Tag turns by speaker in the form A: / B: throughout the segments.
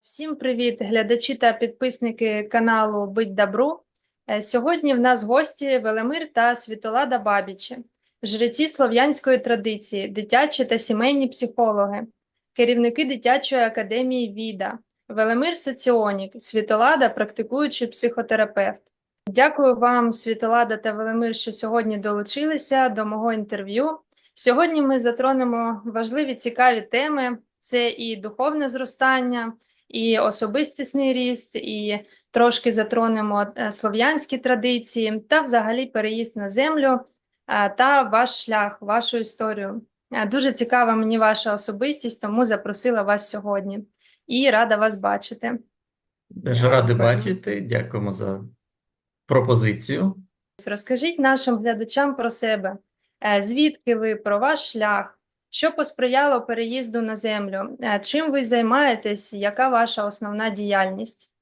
A: Всім привіт, глядачі та підписники каналу Быть Добру. Сьогодні в нас гості Велимир та Світолада Бабічі, жреці слов'янської традиції, дитячі та сімейні психологи, керівники дитячої академії ВІДА, Велимир соціонік, Світолада практикуючий психотерапевт. Дякую вам, Світолада та Велимир, що сьогодні долучилися до мого інтерв'ю. Сьогодні ми затронемо важливі цікаві теми. Це і духовне зростання, і особистісний ріст, і трошки затронемо слов'янські традиції, та взагалі переїзд на землю та ваш шлях, вашу історію. Дуже цікава мені ваша особистість, тому запросила вас сьогодні. І рада вас бачити.
B: Дуже радий бачити, дякуємо за пропозицію.
A: Розкажіть нашим глядачам про себе. Звідки ви, про ваш шлях? Що посприяло переїзду на землю? Чим ви займаєтесь? Яка ваша основна діяльність?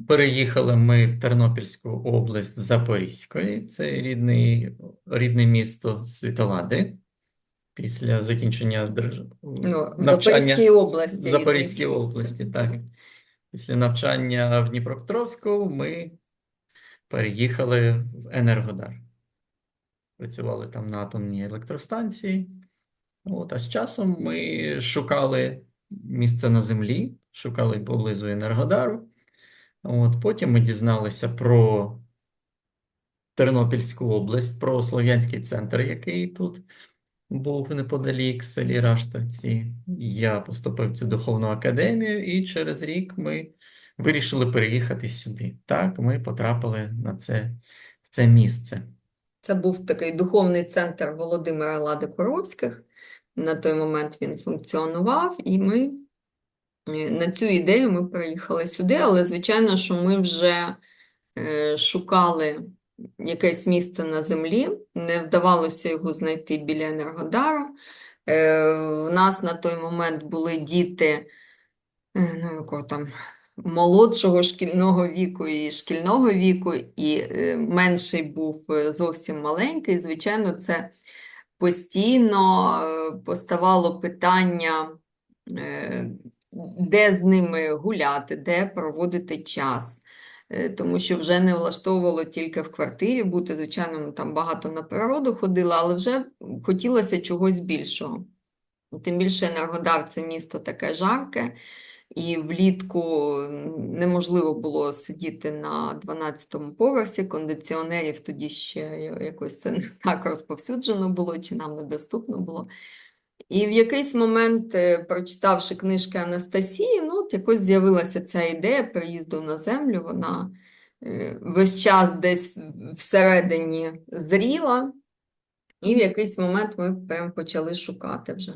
B: Переїхали ми в Тернопільську область Запорізької, це рідне місто Світолади. Після закінчення
C: в
B: навчання
C: Запорізькій області.
B: в Запорізькій області, так. Після навчання в Дніпропетровську ми переїхали в Енергодар. Працювали там на атомній електростанції. А з часом ми шукали місце на землі, шукали поблизу Енергодару. Потім ми дізналися про Тернопільську область, про Слов'янський центр, який тут був неподалік, в селі Раштовці. Я поступив в цю духовну академію, і через рік ми вирішили переїхати сюди. Так, ми потрапили в це місце.
C: Це був такий духовний центр Володимира Лади-Коровських. На той момент він функціонував, і на цю ідею ми переїхали сюди, але, звичайно, що ми вже шукали якесь місце на землі, не вдавалося його знайти біля Енергодару. В нас на той момент були діти, молодшого шкільного віку і шкільного віку, і менший був зовсім маленький. Звичайно, це постійно поставало питання, де з ними гуляти, де проводити час. Тому що вже не влаштовувало тільки в квартирі бути, звичайно, ми там багато на природу ходили, але вже хотілося чогось більшого. Тим більше Енергодар – це місто таке жарке, і влітку неможливо було сидіти на 12-му поверсі, кондиціонерів тоді ще якось це не так розповсюджено було, чи нам недоступно було. І в якийсь момент, прочитавши книжки Анастасії, якось з'явилася ця ідея переїзду на землю, вона весь час десь всередині зріла, і в якийсь момент ми прям почали шукати вже.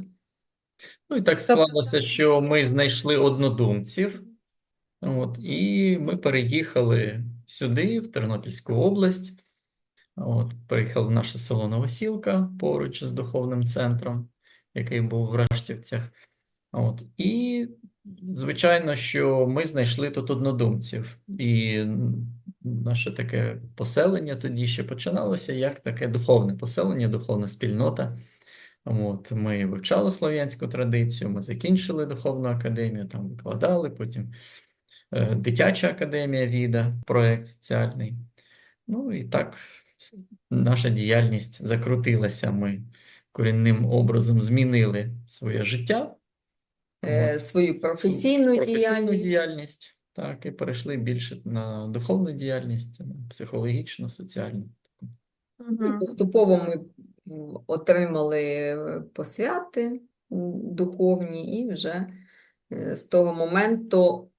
B: І так склалося, що ми знайшли однодумців, і ми переїхали сюди, в Тернопільську область. Переїхали в наше село Новосілка поруч з духовним центром, який був в Раштівцях. І, звичайно, що ми знайшли тут однодумців. І наше таке поселення тоді ще починалося як таке духовне поселення, духовна спільнота. Ми вивчали слов'янську традицію, ми закінчили духовну академію, там викладали, потім дитяча академія ВІДА, проєкт соціальний. І так наша діяльність закрутилася, ми корінним образом змінили своє життя.
C: Свою професійну діяльність.
B: Так, і перейшли більше на духовну діяльність, на психологічну, соціальну.
C: Поступово ми отримали посвяти духовні, і вже з того моменту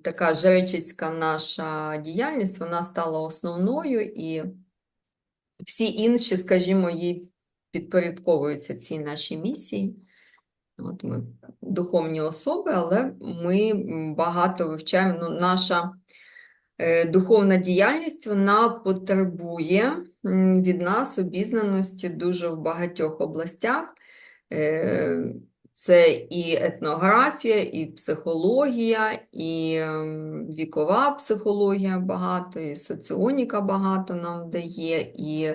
C: така жречицька наша діяльність, вона стала основною, і всі інші, скажімо, їй підпорядковуються цій нашій місії. Ми духовні особи, але ми багато вивчаємо. Наша духовна діяльність, вона потребує від нас обізнаності дуже в багатьох областях. Це і етнографія, і психологія, і вікова психологія багато, і соціоніка багато нам дає, і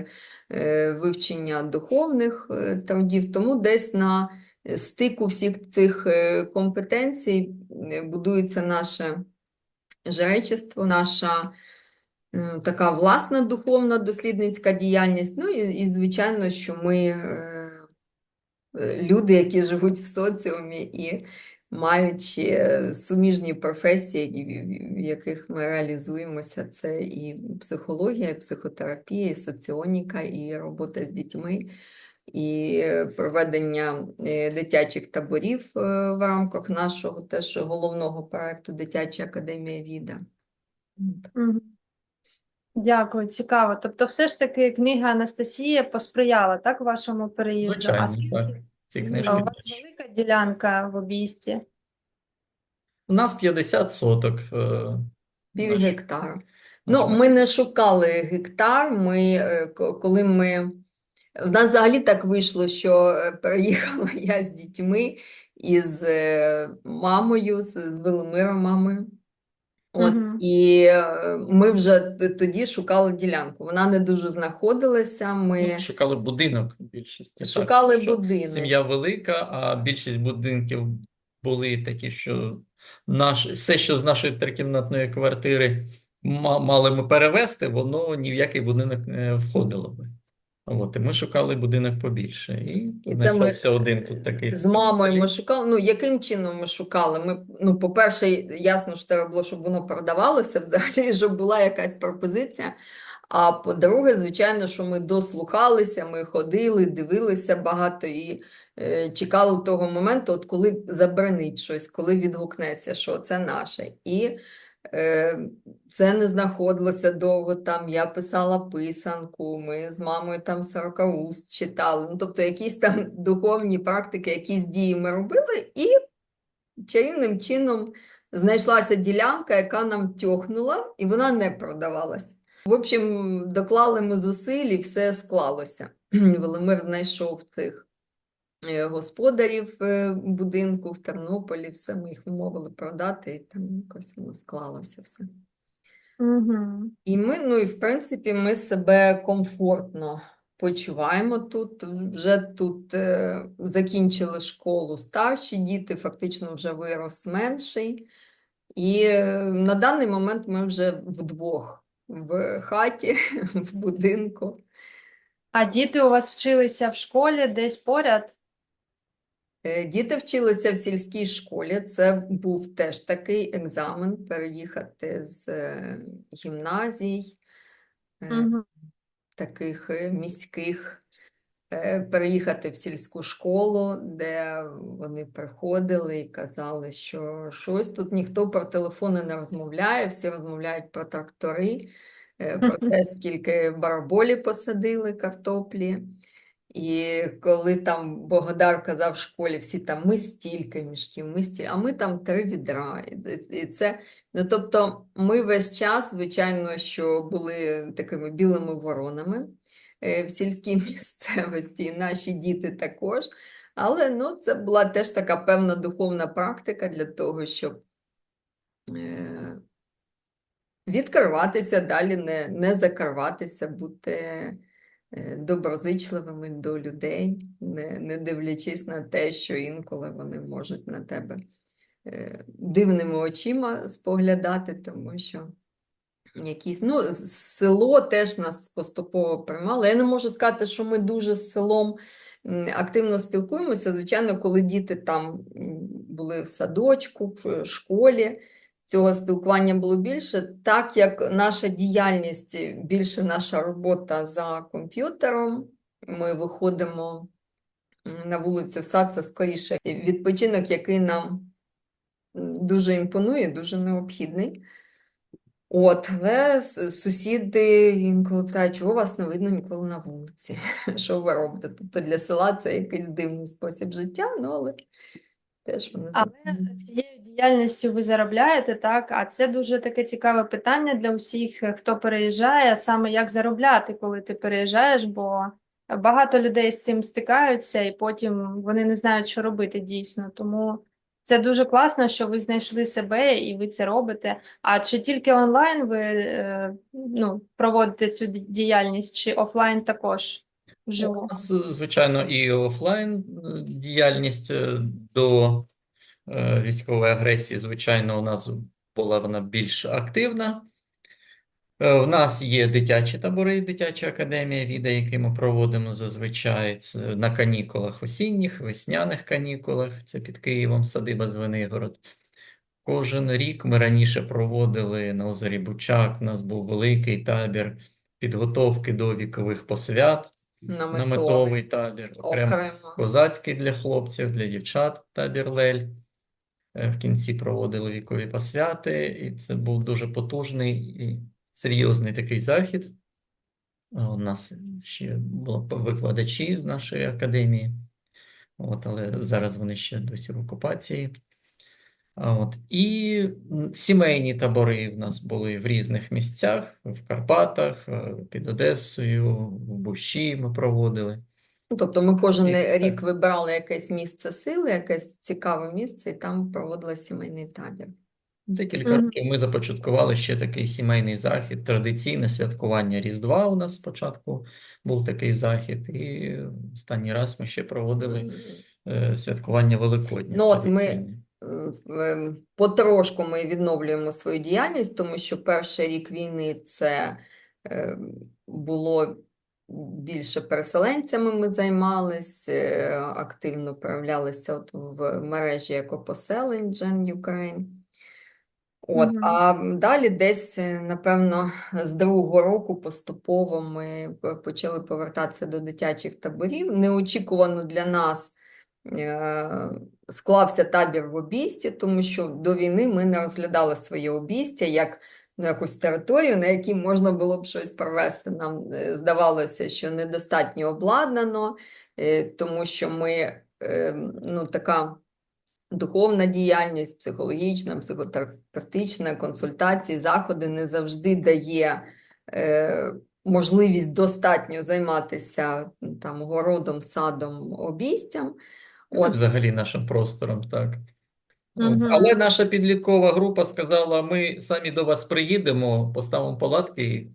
C: вивчення духовних трудів. Тому десь на стику всіх цих компетенцій будується наше жречество, наша така власна духовна дослідницька діяльність. Ну і звичайно, що ми люди, які живуть в соціумі і маючи суміжні професії, в яких ми реалізуємося, це і психологія, і психотерапія, і соціоніка, і робота з дітьми, і проведення дитячих таборів в рамках нашого теж головного проекту «Дитяча академія ВІДА».
A: Мгм. Дякую, цікаво. Тобто, все ж таки книга Анастасія посприяла, так, вашому переїзду? А
B: Звичайно, так.
A: скільки
B: Ці
A: у
B: книжки
A: вас
B: теж.
A: велика ділянка в обійсті?
B: У нас 50 соток.
C: Пів
B: Наш,
C: гектара.
B: наш
C: Ну, ми не шукали гектар, коли ми... В нас взагалі так вийшло, що переїхала я з дітьми і з мамою, з Велимиром мамою. От,
A: Мгм.
C: і ми вже тоді шукали ділянку. Вона не дуже знаходилася, ми
B: шукали будинок в більшості. Так,
C: шукали
B: що
C: будинок.
B: сім'я велика, а більшість будинків були такі, що все, що з нашої трикімнатної квартири мали ми перевезти, воно ні в який будинок не входило би. От, і ми шукали будинок побільше. І
C: І це ми
B: знайшовся один тут такий.
C: з мамою
B: селі.
C: ми шукали. Ну, яким чином ми шукали? По-перше, ясно, що треба було, щоб воно продавалося взагалі, щоб була якась пропозиція. А по-друге, звичайно, що ми дослухалися, ми ходили, дивилися багато і чекали того моменту, от коли забранить щось, коли відгукнеться, що це наше. І це не знаходилося довго, там я писала писанку, ми з мамою там 40 уст читали, ну, тобто якісь там духовні практики, якісь дії ми робили, і чарівним чином знайшлася ділянка, яка нам тьохнула, і вона не продавалась. В общем, доклали ми зусиль, і все склалося. Велимир знайшов цих господарів будинку в Тернополі, все, ми їх вмовили продати, і там якось воно склалося все.
A: Мгм.
C: І ми, ну і в принципі, ми себе комфортно почуваємо тут. Вже тут закінчили школу старші діти, фактично вже вирос менший. І на даний момент ми вже вдвох в хаті, в будинку.
A: А діти у вас вчилися в школі десь поряд?
C: Діти вчилися в сільській школі. Це був теж такий екзамен переїхати з гімназій,
A: Мгм.
C: таких міських, переїхати в сільську школу, де вони приходили і казали, що щось тут ніхто про телефони не розмовляє, всі розмовляють про трактори, про те, скільки бараболі посадили, картоплі. І коли там Богодар казав в школі, всі там ми стільки мішків, а ми там 3 відра. І це, ну, тобто ми весь час, звичайно, що були такими білими воронами в сільській місцевості, і наші діти також. Але ну, це була теж така певна духовна практика для того, щоб відкриватися далі, не закриватися, бути доброзичливими до людей, не дивлячись на те, що інколи вони можуть на тебе дивними очима споглядати, тому що якісь, ну, село теж нас поступово приймало. Я не можу сказати, що ми дуже з селом активно спілкуємося. Звичайно, коли діти там були в садочку, в школі, цього спілкування було більше, так як наша діяльність, більше наша робота за комп'ютером, ми виходимо на вулицю, в сад, це скоріше відпочинок, який нам дуже імпонує, дуже необхідний. От, але сусіди інколи питають, чого вас не видно ніколи на вулиці, що ви робите? Тобто для села це якийсь дивний спосіб життя, ну, але теж вони
A: Але цією діяльністю ви заробляєте, так? А це дуже таке цікаве питання для усіх, хто переїжджає, саме як заробляти, коли ти переїжджаєш, бо багато людей з цим стикаються, і потім вони не знають, що робити дійсно. Тому це дуже класно, що ви знайшли себе і ви це робите. А чи тільки онлайн ви проводите цю діяльність, чи офлайн також?
B: У
A: вживу?
B: нас, звичайно, і офлайн діяльність до військової агресії, звичайно, у нас була вона більш активна. В нас є дитячі табори, дитяча академія ВІДА, які ми проводимо зазвичай це на канікулах осінніх, весняних канікулах. Це під Києвом садиба Звенигород. Кожен рік ми раніше проводили на озері Бучак. У нас був великий табір підготовки до вікових посвят, наметовий табір, окремо
C: окремо.
B: козацький для хлопців, для дівчат табір Лель. В кінці проводили вікові посвяти, і це був дуже потужний і серйозний такий захід. У нас ще були викладачі в нашої академії, але зараз вони ще досі в окупації. І сімейні табори в нас були в різних місцях, в Карпатах, під Одесою, в Бущі ми проводили.
C: Тобто ми кожен
B: Так.
C: рік вибирали якесь місце сили, якесь цікаве місце, і там проводили сімейний табір.
B: Декілька років ми започаткували ще такий сімейний захід, традиційне святкування Різдва у нас спочатку був такий захід, і останній раз ми ще проводили святкування Великодня.
C: Ну, от
B: традиційне.
C: Потрошку ми відновлюємо свою діяльність, тому що перший рік війни це було більше переселенцями ми займались, активно проявлялися от в мережі екопоселень Gen Ukraine. А далі десь, напевно, з другого року поступово ми почали повертатися до дитячих таборів. Неочікувано для нас склався табір в Обійсті, тому що до війни ми не розглядали своє Обійстя як якусь територію, на якій можна було б щось провести. Нам здавалося, що недостатньо обладнано, тому що ми, така духовна діяльність, психологічна, психотерапевтична, консультації, заходи не завжди дає можливість достатньо займатися там городом, садом, обійстям.
B: Взагалі нашим простором, так. Але наша підліткова група сказала, ми самі до вас приїдемо, поставимо палатки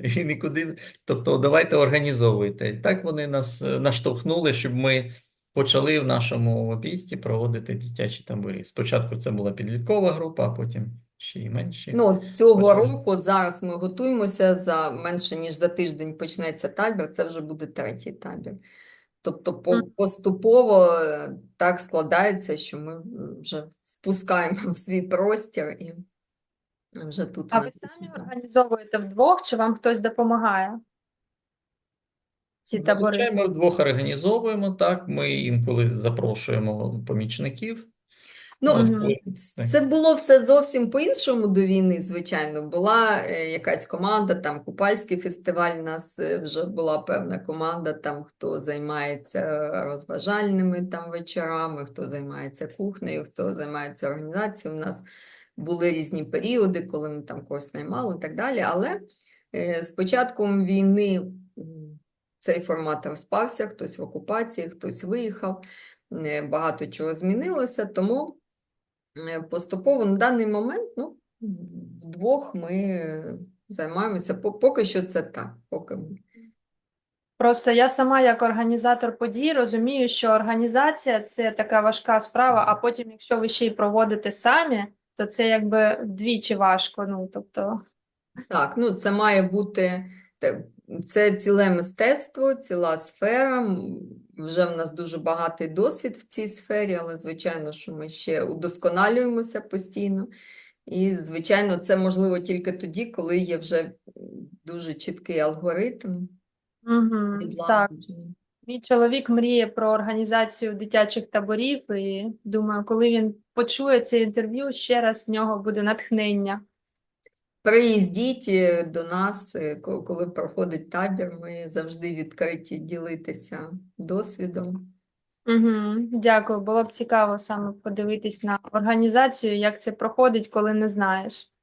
B: і нікуди, тобто давайте організовуйте. І так вони нас наштовхнули, щоб ми почали в нашому обійсті проводити дитячі табори. Спочатку це була підліткова група, а потім ще й менші.
C: Цього року, от зараз ми готуємося, за менше ніж за тиждень почнеться табір, це вже буде третій табір. Тобто поступово так складається, що ми вже впускаємо в свій простір і вже тут.
A: А ви самі організовуєте вдвох, чи вам хтось допомагає? Ці табори?
B: Зазвичай ми вдвох організовуємо, так, ми інколи запрошуємо помічників.
C: Це було все зовсім по-іншому до війни, звичайно. Була якась команда, там Купальський фестиваль, у нас вже була певна команда, там хто займається розважальними там вечорами, хто займається кухнею, хто займається організацією. У нас були різні періоди, коли ми там когось наймали і так далі. Але з початком війни цей формат розпався, хтось в окупації, хтось виїхав, багато чого змінилося, тому поступово на даний момент вдвох ми займаємося, поки що це так.
A: Просто я сама як організатор подій розумію, що організація – це така важка справа, а потім, якщо ви ще й проводите самі, то це якби вдвічі важко.
C: Так, це має бути, це ціле мистецтво, ціла сфера. Вже в нас дуже багатий досвід в цій сфері, але, звичайно, що ми ще удосконалюємося постійно. І, звичайно, це можливо тільки тоді, коли є вже дуже чіткий алгоритм.
A: Так. Мій чоловік мріє про організацію дитячих таборів, і думаю, коли він почує це інтерв'ю, ще раз в нього буде натхнення.
C: Приїздіть до нас, коли проходить табір, ми завжди відкриті ділитися досвідом.
A: Дякую, було б цікаво саме подивитись на організацію, як це проходить, коли не знаєш.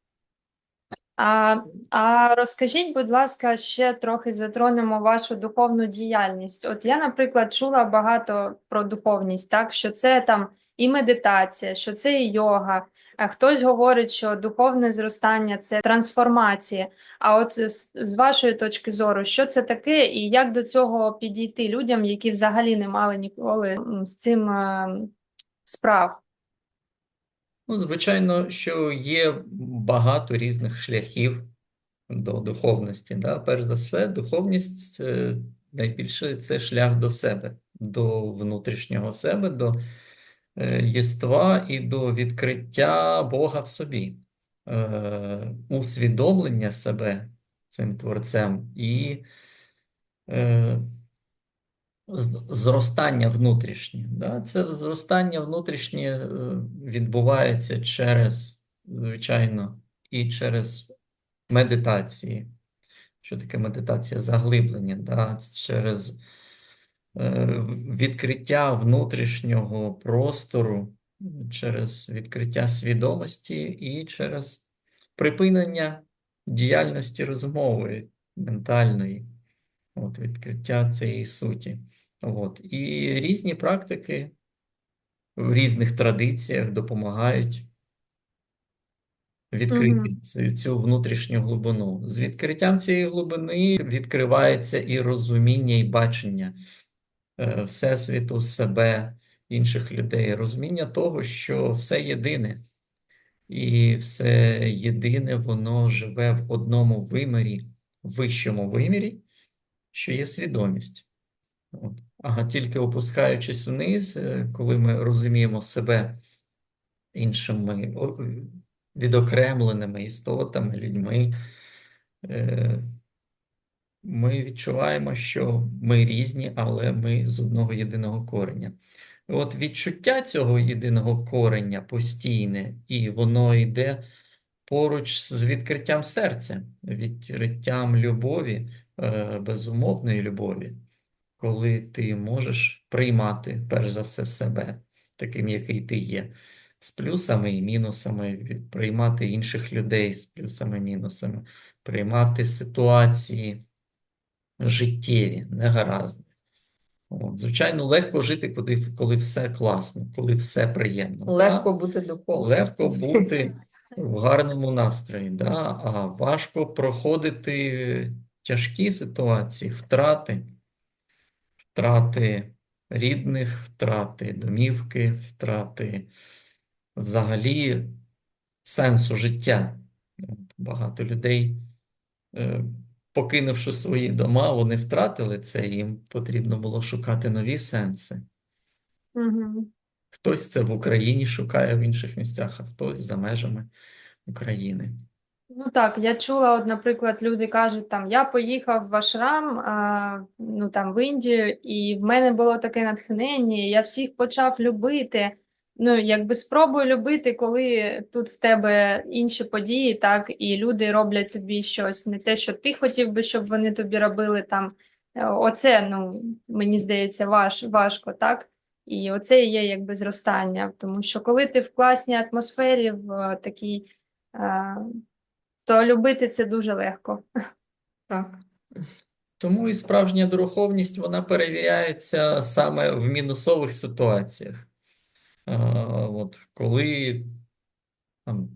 A: А, а розкажіть, будь ласка, ще трохи затронемо вашу духовну діяльність. От я, наприклад, чула багато про духовність, так, що це там і медитація, що це і йога. А хтось говорить, що духовне зростання це трансформація. А от з вашої точки зору, що це таке, і як до цього підійти людям, які взагалі не мали ніколи з цим справ?
B: Ну, звичайно, що є багато різних шляхів до духовності. Да? Перш за все, духовність найбільше це шлях до себе, до внутрішнього себе, до єства і до відкриття Бога в собі, усвідомлення себе цим творцем і е, зростання внутрішнє. Да? Це зростання внутрішнє відбувається через, звичайно, і через медитації. Що таке медитація? Заглиблення, да? Через відкриття внутрішнього простору, через відкриття свідомості і через припинення діяльності розумової, ментальної, от, відкриття цієї суті. От. І різні практики в різних традиціях допомагають відкрити
A: Угу.
B: цю внутрішню глибину. З відкриттям цієї глибини відкривається і розуміння, і бачення Всесвіту, себе, інших людей, розуміння того, що все єдине. І все єдине, воно живе в одному вимірі, вищому вимірі, що є свідомість. От. А тільки опускаючись вниз, коли ми розуміємо себе іншими відокремленими істотами, людьми, ми відчуваємо, що ми різні, але ми з одного єдиного кореня. От відчуття цього єдиного кореня постійне, і воно йде поруч з відкриттям серця, відкриттям любові, безумовної любові, коли ти можеш приймати, перш за все, себе, таким, який ти є, з плюсами і мінусами, приймати інших людей з плюсами і мінусами, приймати ситуації життєві, негаразди. От. Звичайно, легко жити, коли все класно, коли все приємно.
C: Легко
B: Да?
C: бути духовним.
B: Легко бути в гарному настрої, да? А важко проходити тяжкі ситуації, втрати рідних, втрати домівки, втрати взагалі сенсу життя. От. Багато людей, покинувши свої дома, вони втратили це, їм потрібно було шукати нові сенси.
A: Угу.
B: Хтось це в Україні шукає в інших місцях, а хтось за межами України.
A: Ну так, я чула, от, наприклад, люди кажуть, там, я поїхав в Ашрам, ну, там, в Індію, і в мене було таке натхнення, я всіх почав любити. Ну, якби спробуй любити, коли тут в тебе інші події, так, і люди роблять тобі щось, не те, що ти хотів би, щоб вони тобі робили там. Оце, ну, мені здається, важко, так? І оце і є якби зростання, тому що коли ти в класній атмосфері, в такій, е, то любити це дуже легко.
C: Так.
B: Тому і справжня духовність, вона перевіряється саме в мінусових ситуаціях. От, коли там,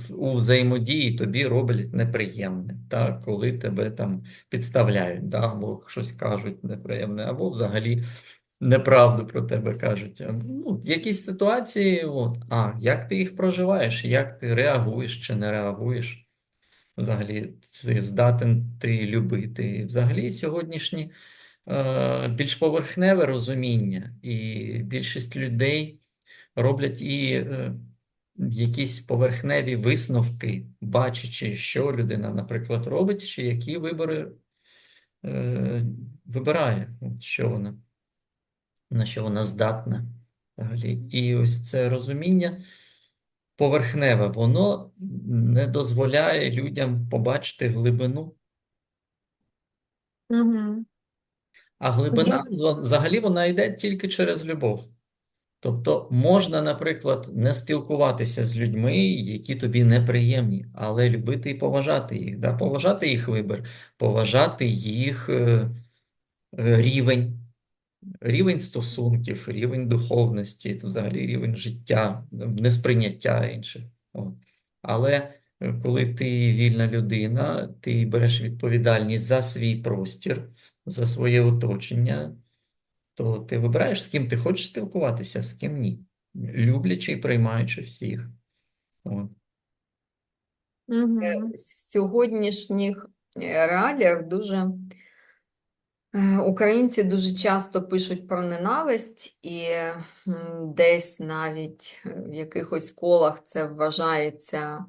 B: у взаємодії тобі роблять неприємне, так? Коли тебе там підставляють, да? Або щось кажуть неприємне, або взагалі неправду про тебе кажуть. Ну, якісь ситуації, от, як ти їх проживаєш, як ти реагуєш чи не реагуєш? Взагалі, чи здатен ти любити. Взагалі, сьогоднішні більш поверхневе розуміння, і більшість людей роблять і якісь поверхневі висновки, бачачи, що людина, наприклад, робить, чи які вибори вибирає, що вона, на що вона здатна. Взагалі. І ось це розуміння поверхневе, воно не дозволяє людям побачити глибину.
A: Угу.
B: А глибина взагалі вона йде тільки через любов. Тобто можна, наприклад, не спілкуватися з людьми, які тобі неприємні, але любити і поважати їх, да? Поважати їх вибір, поважати їх рівень стосунків, рівень духовності, взагалі рівень життя, несприйняття інших. От. Але коли ти вільна людина, ти береш відповідальність за свій простір, за своє оточення, то ти вибираєш, з ким ти хочеш спілкуватися, з ким ні. Люблячи і приймаючи всіх. От.
A: Угу.
C: В сьогоднішніх реаліях українці дуже часто пишуть про ненависть, і десь навіть в якихось колах це вважається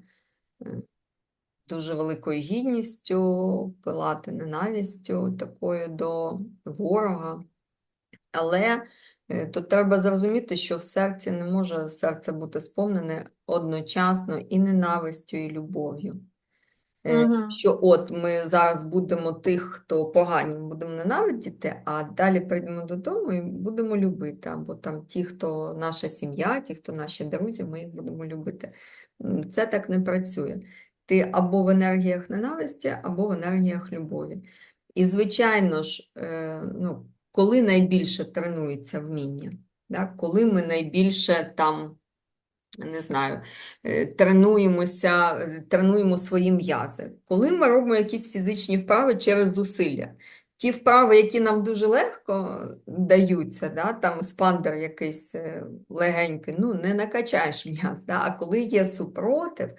C: дуже великою гідністю, пилати ненавистю такою до ворога. Але тут треба зрозуміти, що в серці не може серце бути сповнене одночасно і ненавистю, і любов'ю.
A: Угу.
C: Що от ми зараз будемо тих, хто погані, ми будемо ненавидіти, а далі прийдемо додому і будемо любити. Або там ті, хто наша сім'я, ті, хто наші друзі, ми їх будемо любити. Це так не працює. Ти або в енергіях ненависті, або в енергіях любові. І, звичайно ж, коли найбільше тренується вміння, да? Коли ми найбільше там, не знаю, тренуємо свої м'язи. Коли ми робимо якісь фізичні вправи через зусилля. Ті вправи, які нам дуже легко даються, да, там спандер якийсь легенький, не накачаєш м'яз. Да? А коли є супротив,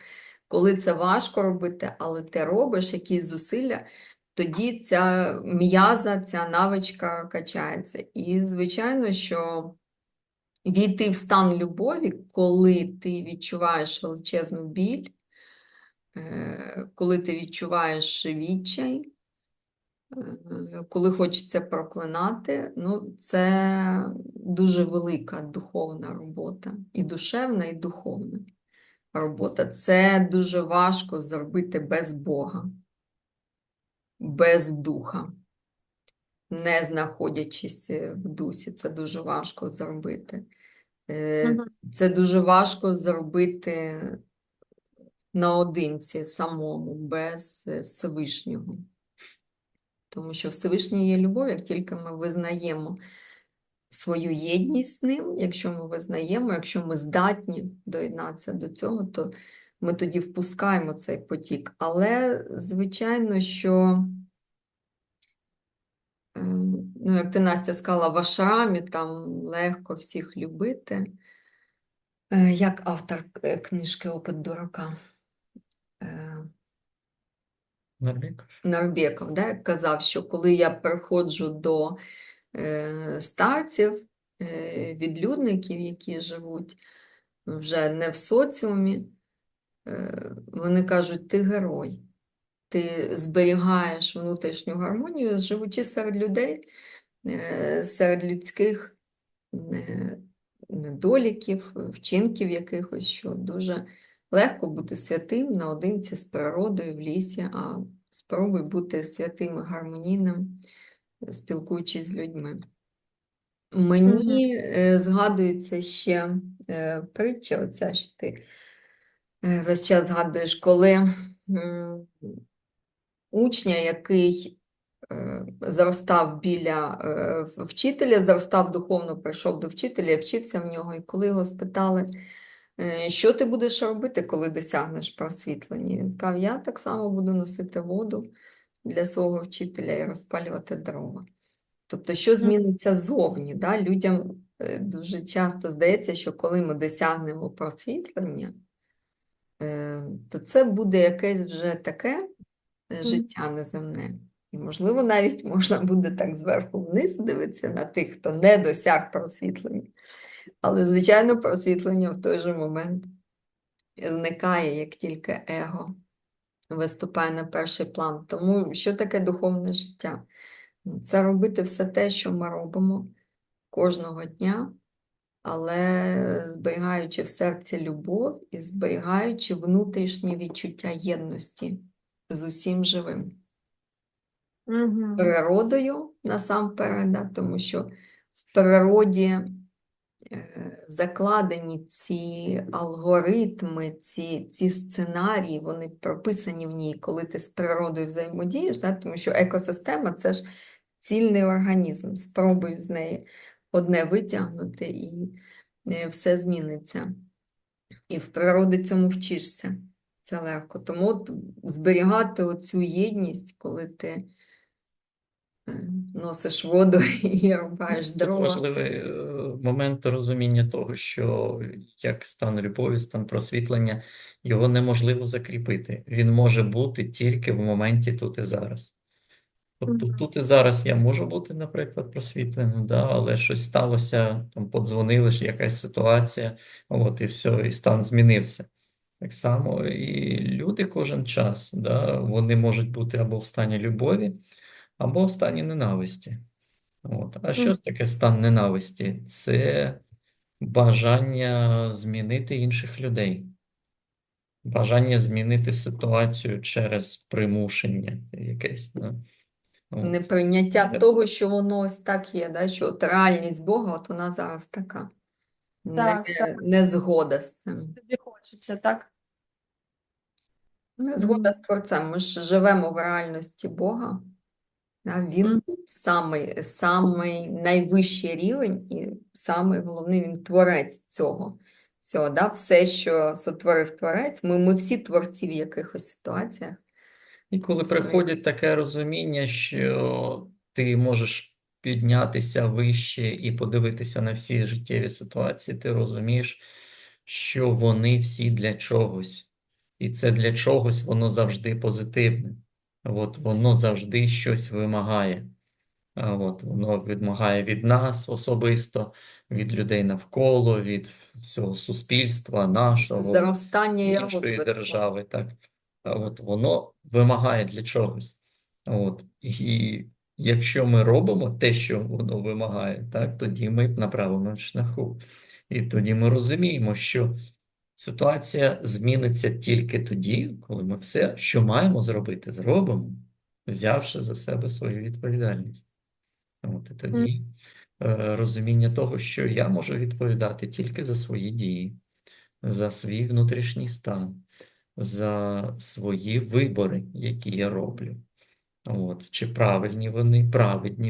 C: коли це важко робити, але ти робиш якісь зусилля, тоді ця м'яза, ця навичка качається. І, звичайно, що війти в стан любові, коли ти відчуваєш величезну біль, коли ти відчуваєш відчай, коли хочеться проклинати, це дуже велика духовна робота. І душевна, і духовна робота. Це дуже важко зробити без Бога, без духа, не знаходячись в дусі. Це дуже важко зробити. Це дуже важко зробити наодинці самому, без Всевишнього. Тому що Всевишній є любов, як тільки ми визнаємо свою єдність з ним, якщо ми визнаємо, якщо ми здатні доєднатися до цього, то ми тоді впускаємо цей потік. Але, звичайно, що, як ти, Настя, сказала, в ашрамі там легко всіх любити. Як автор книжки «Опит дурака» Нарбеков, да, казав, що коли я приходжу до старців, відлюдників, які живуть вже не в соціумі, вони кажуть, ти герой, ти зберігаєш внутрішню гармонію, живучи серед людей, серед людських недоліків, вчинків якихось, що дуже легко бути святим наодинці з природою в лісі, а спробуй бути святим і гармонійним, спілкуючись з людьми. Мені згадується ще притча, оця, що ти весь час згадуєш, коли учня, який заростав біля вчителя, заростав духовно, прийшов до вчителя і вчився в нього. І коли його спитали, що ти будеш робити, коли досягнеш просвітлення? Він сказав, я так само буду носити воду для свого вчителя і розпалювати дрова. Тобто, що зміниться зовні? Да? Людям дуже часто здається, що коли ми досягнемо просвітлення, то це буде якесь вже таке життя неземне. І, можливо, навіть можна буде так зверху вниз дивитися на тих, хто не досяг просвітлення. Але, звичайно, просвітлення в той же момент зникає, як тільки его виступає на перший план. Тому що таке духовне життя? Це робити все те, що ми робимо кожного дня, але зберігаючи в серці любов і зберігаючи внутрішнє відчуття єдності з усім живим. Природою насамперед, тому що в природі закладені ці алгоритми, ці сценарії, вони прописані в ній, коли ти з природою взаємодієш, да? Тому що екосистема – це ж цільний організм. Спробуй з неї одне витягнути і все зміниться. І в природі цьому вчишся. Це легко. Тому от зберігати оцю єдність, коли ти носиш воду і рубаєш
B: Тут
C: дрова.
B: важливий момент розуміння того, що як стан любові, стан просвітлення, його неможливо закріпити. Він може бути тільки в моменті тут і зараз. Тобто
A: Мгм.
B: тут і зараз я можу бути, наприклад, просвітленим, да, але щось сталося, там подзвонили, ж якась ситуація, от і все, і стан змінився. Так само і люди кожен час, да, вони можуть бути або в стані любові, або в стані ненависті. От. А що
A: Мгм.
B: ж таке стан ненависті? Це бажання змінити інших людей, бажання змінити ситуацію через примушення якесь. Да? От.
C: Неприйняття того, що воно ось так є, да? Що от реальність Бога, от вона зараз така.
A: Так, так,
C: Не згода з цим.
A: тобі хочеться, так?
C: Не згода
A: Мгм.
C: з Творцем. Ми ж живемо в реальності Бога. Да? Він
A: Мгм.
C: тут самий найвищий рівень і самий головний, він творець цього. Всього, да? Все, що сотворив Творець, ми всі творці в якихось ситуаціях.
B: І коли
C: Своє.
B: приходить таке розуміння, що ти можеш піднятися вище і подивитися на всі життєві ситуації, ти розумієш, що вони всі для чогось. І це для чогось воно завжди позитивне. От воно завжди щось вимагає. От, воно вимагає від нас особисто, від людей навколо, від всього суспільства, нашого,
C: Зростання і
B: іншої
C: розвитку.
B: держави. Так? От, воно вимагає для чогось. От, і якщо ми робимо те, що воно вимагає, так, тоді ми на правильному шляху. І тоді ми розуміємо, що ситуація зміниться тільки тоді, коли ми все, що маємо зробити, зробимо, взявши за себе свою відповідальність. От, і
A: Мгм.
B: тоді розуміння того, що я можу відповідати тільки за свої дії, за свій внутрішній стан, за свої вибори, які я роблю. От, чи праведні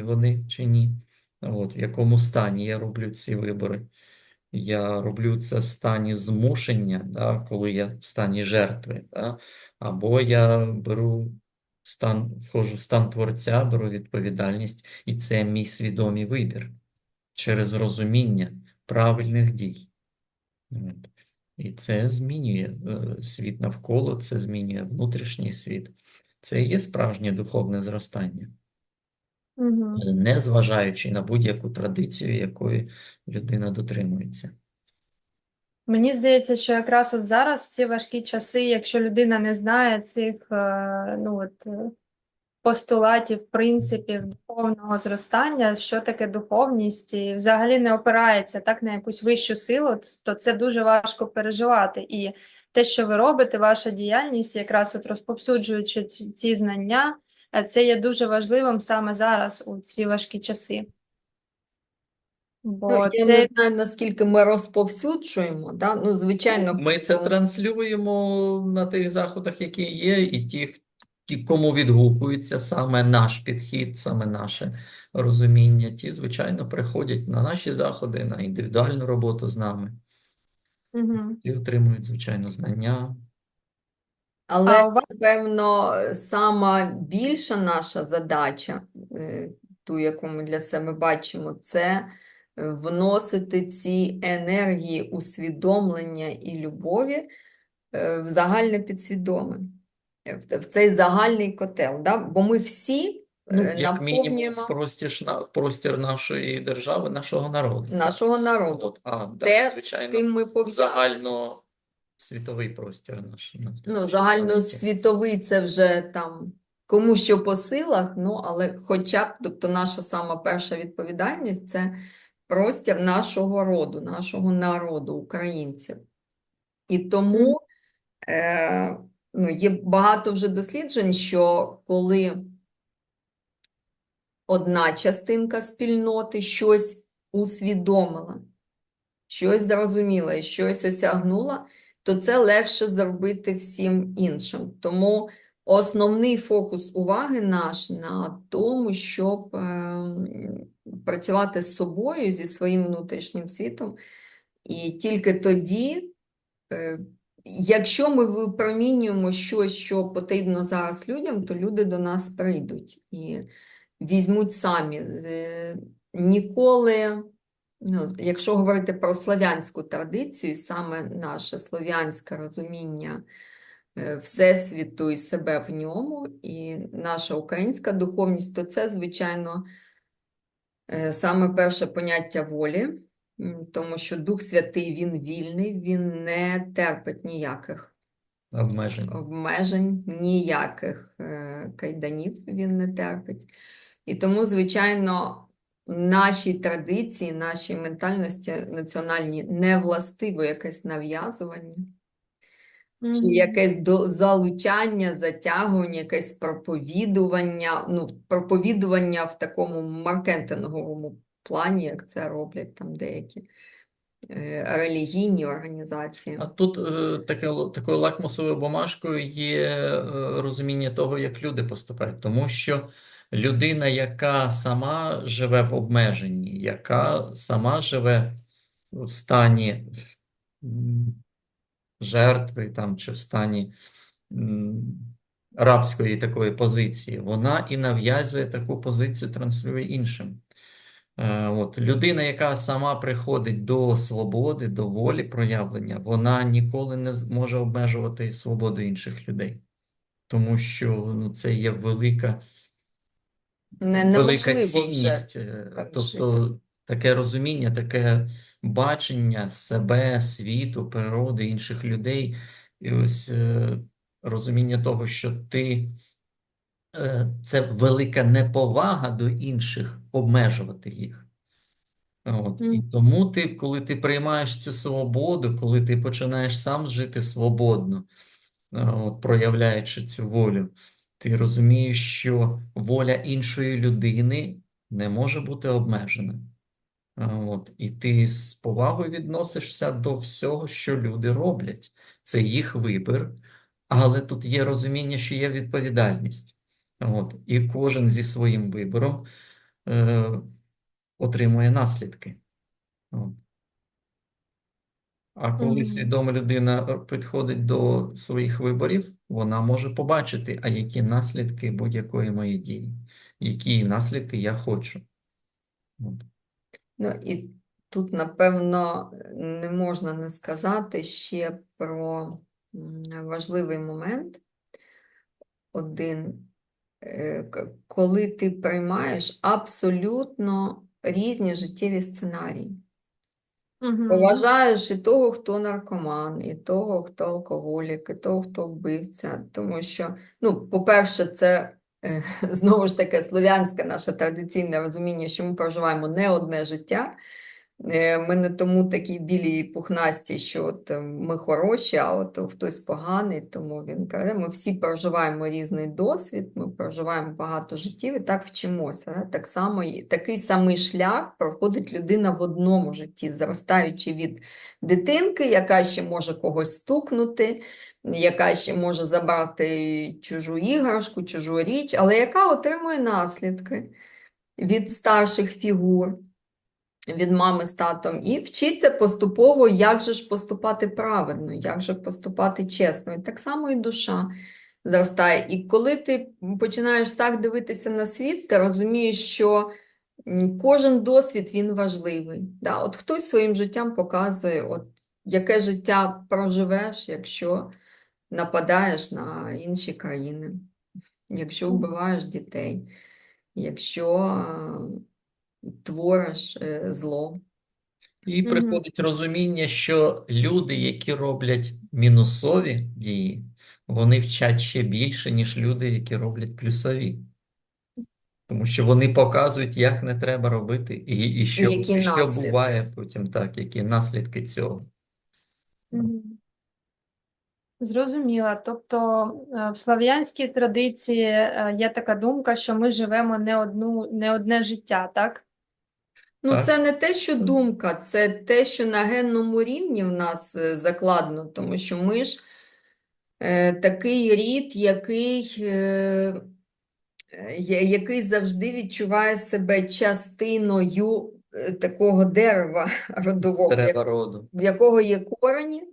B: вони чи ні. От, в якому стані я роблю ці вибори. Я роблю це в стані змушення, да, коли я в стані жертви, да, або я входжу в стан творця, беру відповідальність, і це мій свідомий вибір через розуміння правильних дій. От. І це змінює світ навколо, це змінює внутрішній світ. Це і є справжнє духовне зростання,
A: Мгм.
B: не зважаючи на будь-яку традицію, якої людина дотримується.
A: Мені здається, що якраз от зараз, в ці важкі часи, якщо людина не знає цих постулатів, принципів духовного зростання, що таке духовність, і взагалі не опирається так на якусь вищу силу, то це дуже важко переживати. І те, що ви робите, ваша діяльність, якраз от розповсюджуючи ці знання, це є дуже важливим саме зараз у ці важкі часи. Бо
C: Я не
A: це
C: знаю, наскільки ми розповсюджуємо, да? Ну, звичайно,
B: Ми це транслюємо на тих заходах, які є, і кому відгукується саме наш підхід, саме наше розуміння, ті, звичайно, приходять на наші заходи, на індивідуальну роботу з нами.
A: Мгм.
B: І отримують, звичайно, знання.
C: Але,
A: А у вас
C: напевно, сама більша наша задача, ту, яку ми для себе бачимо, це вносити ці енергії усвідомлення і любові в загальне підсвідоме, в цей загальний котел. Да? Бо ми всі
B: Ну, як мінімум,
C: наповнюємо
B: в простір нашої держави, нашого народу.
C: нашого народу.
B: Да,
C: З
B: звичайно,
C: ким ми
B: в
C: пов'язані.
B: загальносвітовий простір наш.
C: Ну,
B: нашій планеті.
C: загальносвітовий це вже там кому що по силах, ну, але хоча б, тобто наша сама перша відповідальність – це простір нашого роду, нашого народу, українців. І тому є багато вже досліджень, що коли одна частинка спільноти щось усвідомила, щось зрозуміла і щось осягнула, то це легше зробити всім іншим. Тому основний фокус уваги наш на тому, щоб працювати з собою, зі своїм внутрішнім світом. І тільки тоді, якщо ми випромінюємо щось, що потрібно зараз людям, то люди до нас прийдуть і візьмуть самі. Ніколи, ну, якщо говорити про слов'янську традицію, саме наше слов'янське розуміння Всесвіту і себе в ньому, і наша українська духовність, то це, звичайно, саме перше поняття волі, тому що Дух Святий, він вільний, він не терпить ніяких обмежень, ніяких кайданів він не терпить. І тому, звичайно, нашій традиції, нашій ментальності національній не властиво якесь нав'язування, чи якесь залучання, затягування, якесь проповідування, ну, проповідування в такому маркетинговому плані, як це роблять там деякі релігійні організації.
B: А тут такою лакмусовою бумажкою є розуміння того, як люди поступають. Тому що людина, яка сама живе в обмеженні, яка сама живе в стані жертви там, чи в стані рабської такої позиції, вона і нав'язує таку позицію, транслює іншим. Людина, яка сама приходить до свободи, до волі проявлення, вона ніколи не може обмежувати свободу інших людей. Тому що це є велика
C: Неможливо вже
B: цінність.
C: так
B: Тобто
C: жити.
B: таке розуміння, таке бачення себе, світу, природи, інших людей. І ось розуміння того, що це велика неповага до інших, обмежувати їх. І тому коли ти приймаєш цю свободу, коли ти починаєш сам жити свободно, проявляючи цю волю, ти розумієш, що воля іншої людини не може бути обмежена. І ти з повагою відносишся до всього, що люди роблять. Це їх вибір, але тут є розуміння, що є відповідальність. І кожен зі своїм вибором отримує наслідки. А коли свідома людина підходить до своїх виборів, вона може побачити, а які наслідки будь-якої моєї дії, які наслідки я хочу.
C: Ну і тут, напевно, не можна не сказати ще про важливий момент один, коли ти приймаєш абсолютно різні життєві сценарії. Поважаєш і того, хто наркоман, і того, хто алкоголік, і того, хто вбивця. Тому що, ну, по-перше, це знову ж таки слов'янське наше традиційне розуміння, що ми проживаємо не одне життя. Ми не тому такі білі і пухнасті, що от ми хороші, а от хтось поганий, тому він каже, ми всі проживаємо різний досвід, ми проживаємо багато життів і так вчимося. Так само, такий самий шлях проходить людина в одному житті, зростаючи від дитинки, яка ще може когось стукнути, яка ще може забрати чужу іграшку, чужу річ, але яка отримує наслідки від старших фігур, від мами з татом, і вчиться поступово, як же ж поступати правильно, як же поступати чесно. І так само і душа зростає. І коли ти починаєш так дивитися на світ, ти розумієш, що кожен досвід, він важливий. Да? От хтось своїм життям показує, от, яке життя проживеш, якщо нападаєш на інші країни, якщо вбиваєш дітей, якщо твориш зло.
B: І приходить розуміння, що люди, які роблять мінусові дії, вони вчать ще більше, ніж люди, які роблять плюсові. Тому що вони показують, як не треба робити, і що,
C: які
B: що
C: наслідки.
B: буває потім, так, які наслідки цього.
A: Зрозуміла. Тобто в слов'янській традиції є така думка, що ми живемо не одне життя, так?
C: Ну,
B: Так.
C: це не те, що думка, це те, що на генному рівні в нас закладено, тому що ми ж такий рід, який завжди відчуває себе частиною такого дерева родового,
B: Дерева роду.
C: в якого є корені.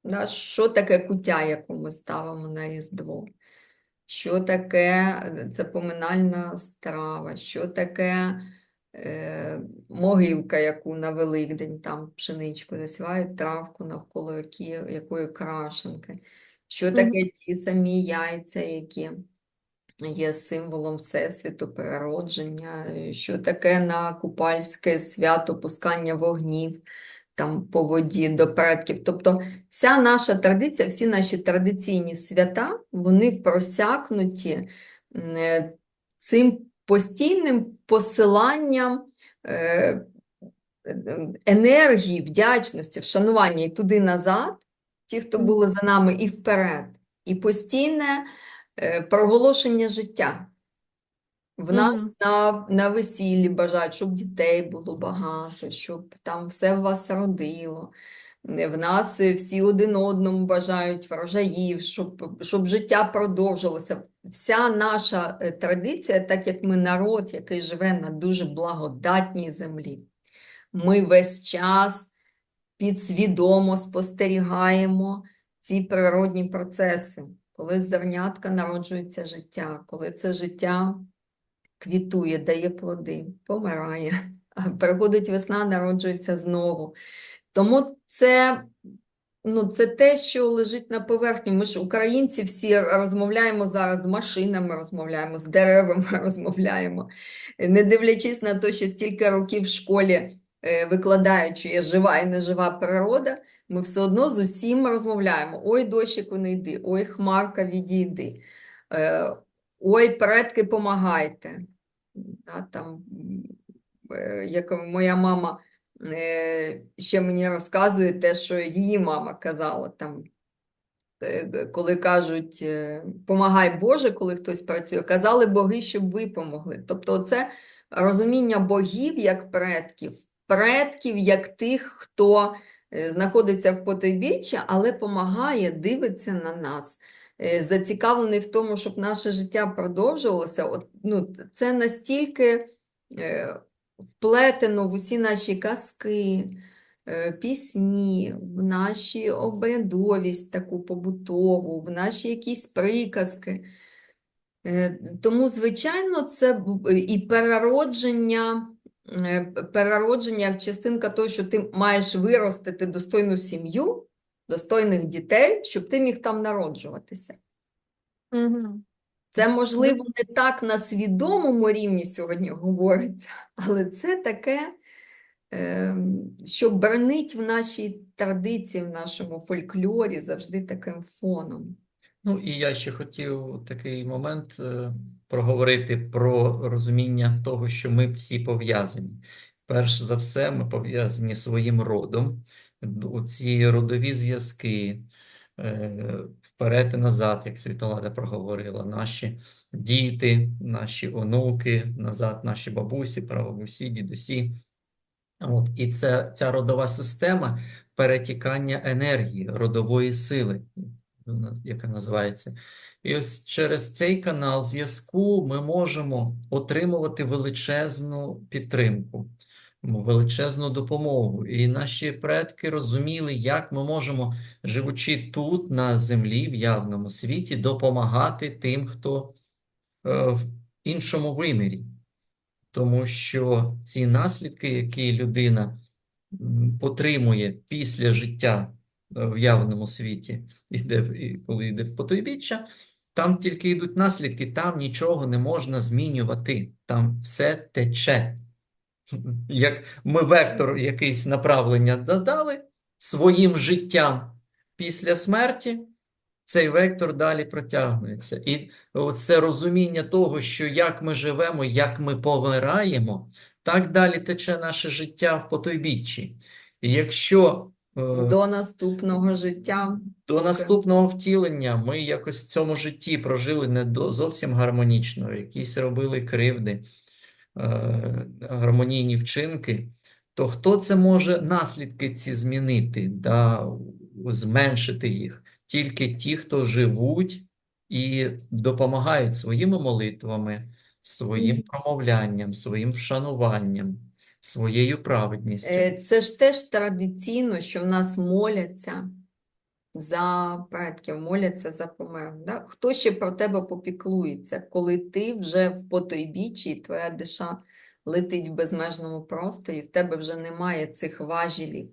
C: Да, що таке куття, яку ми ставимо на Різдво? Що таке це поминальна страва? Що таке могилка, яку на Великдень там пшеничку засівають, травку навколо якої крашенки? Що таке ті самі яйця, які є символом Всесвіту, переродження? Що таке на купальське свято пускання вогнів там по воді до предків? Тобто вся наша традиція, всі наші традиційні свята, вони просякнуті цим постійним посиланням енергії, вдячності, вшанування і туди назад, ті, хто були за нами, і вперед, і постійне проголошення життя. В нас на весіллі бажають, щоб дітей було багато, щоб там все в вас родило. В нас всі один одному бажають врожаїв, щоб життя продовжилося. Вся наша традиція, так як ми народ, який живе на дуже благодатній землі, ми весь час підсвідомо спостерігаємо ці природні процеси, коли з зернятка народжується життя, коли це життя квітує, дає плоди, помирає, приходить весна, народжується знову. Тому це те, що лежить на поверхні. Ми ж, українці, всі розмовляємо зараз з машинами, розмовляємо з деревами, розмовляємо. Не дивлячись на те, що стільки років в школі викладають, що є жива і нежива природа, ми все одно з усім розмовляємо. Ой, дощику, не йди, ой, хмарка, відійди, ой, предки, помагайте. Там, як моя мама ще мені розказує те, що її мама казала, там, коли кажуть «помагай Боже», коли хтось працює, казали боги, щоб ви помогли. Тобто це розуміння богів як предків як тих, хто знаходиться в потойбіччі, але помагає, дивиться на нас, зацікавлений в тому, щоб наше життя продовжувалося. Це настільки вплетено в усі наші казки, пісні, в наші обрядовість таку побутову, в наші якісь приказки. Тому, звичайно, це і переродження як частинка того, що ти маєш виростити достойну сім'ю, достойних дітей, щоб ти міг там народжуватися. Це, можливо, не так на свідомому рівні сьогодні говориться, але це таке, що бренить в нашій традиції, в нашому фольклорі завжди таким фоном.
B: Ну, і я ще хотів такий момент проговорити про розуміння того, що ми всі пов'язані. Перш за все, ми пов'язані своїм родом. Оці родові зв'язки, вперед і назад, як Світолада проговорила, наші діти, наші онуки, назад наші бабусі, прабабусі, дідусі. І ця родова система перетікання енергії, родової сили, яка називається. І ось через цей канал зв'язку ми можемо отримувати величезну підтримку, величезну допомогу. І наші предки розуміли, як ми можемо, живучи тут, на землі, в явному світі, допомагати тим, хто в іншому вимірі. Тому що ці наслідки, які людина отримує після життя в явному світі, коли йде в потойбіччя, там тільки йдуть наслідки, там нічого не можна змінювати, там все тече. Як ми вектор якийсь направлення задали своїм життям після смерті, цей вектор далі протягується. І це розуміння того, що як ми живемо, як ми помираємо, так далі тече наше життя в потойбіччі. І якщо
C: до наступного життя,
B: до наступного втілення ми якось в цьому житті прожили не зовсім гармонічно, якісь робили кривди, гармонійні вчинки, то хто це може наслідки ці змінити, да, зменшити їх? Тільки ті, хто живуть і допомагають своїми молитвами, своїм промовлянням, своїм вшануванням, своєю праведністю.
C: Це ж теж традиційно, що в нас моляться за предків, моляться за померлих. Да? Хто ще про тебе попіклується, коли ти вже в потойбіччі, і твоя душа летить в безмежному просторі, в тебе вже немає цих важелів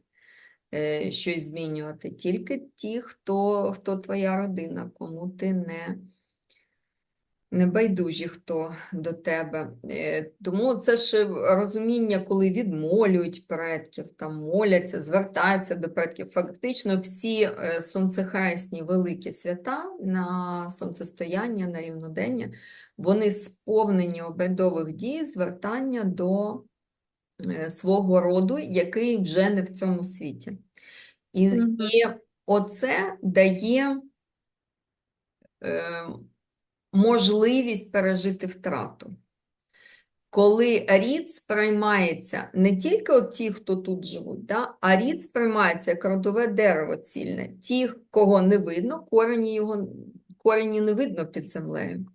C: щось змінювати. Тільки ті, хто твоя родина, кому ти не байдужі, хто до тебе. Тому це ж розуміння, коли відмолюють предків, там моляться, звертаються до предків. Фактично всі сонцехресні великі свята на сонцестояння, на рівнодення, вони сповнені обрядових дій, звертання до свого роду, який вже не в цьому світі. І оце дає можливість пережити втрату. Коли рід сприймається не тільки от ті, хто тут живуть, да, а рід сприймається як родове дерево цільне. Ті, кого не видно, корені не видно під землею.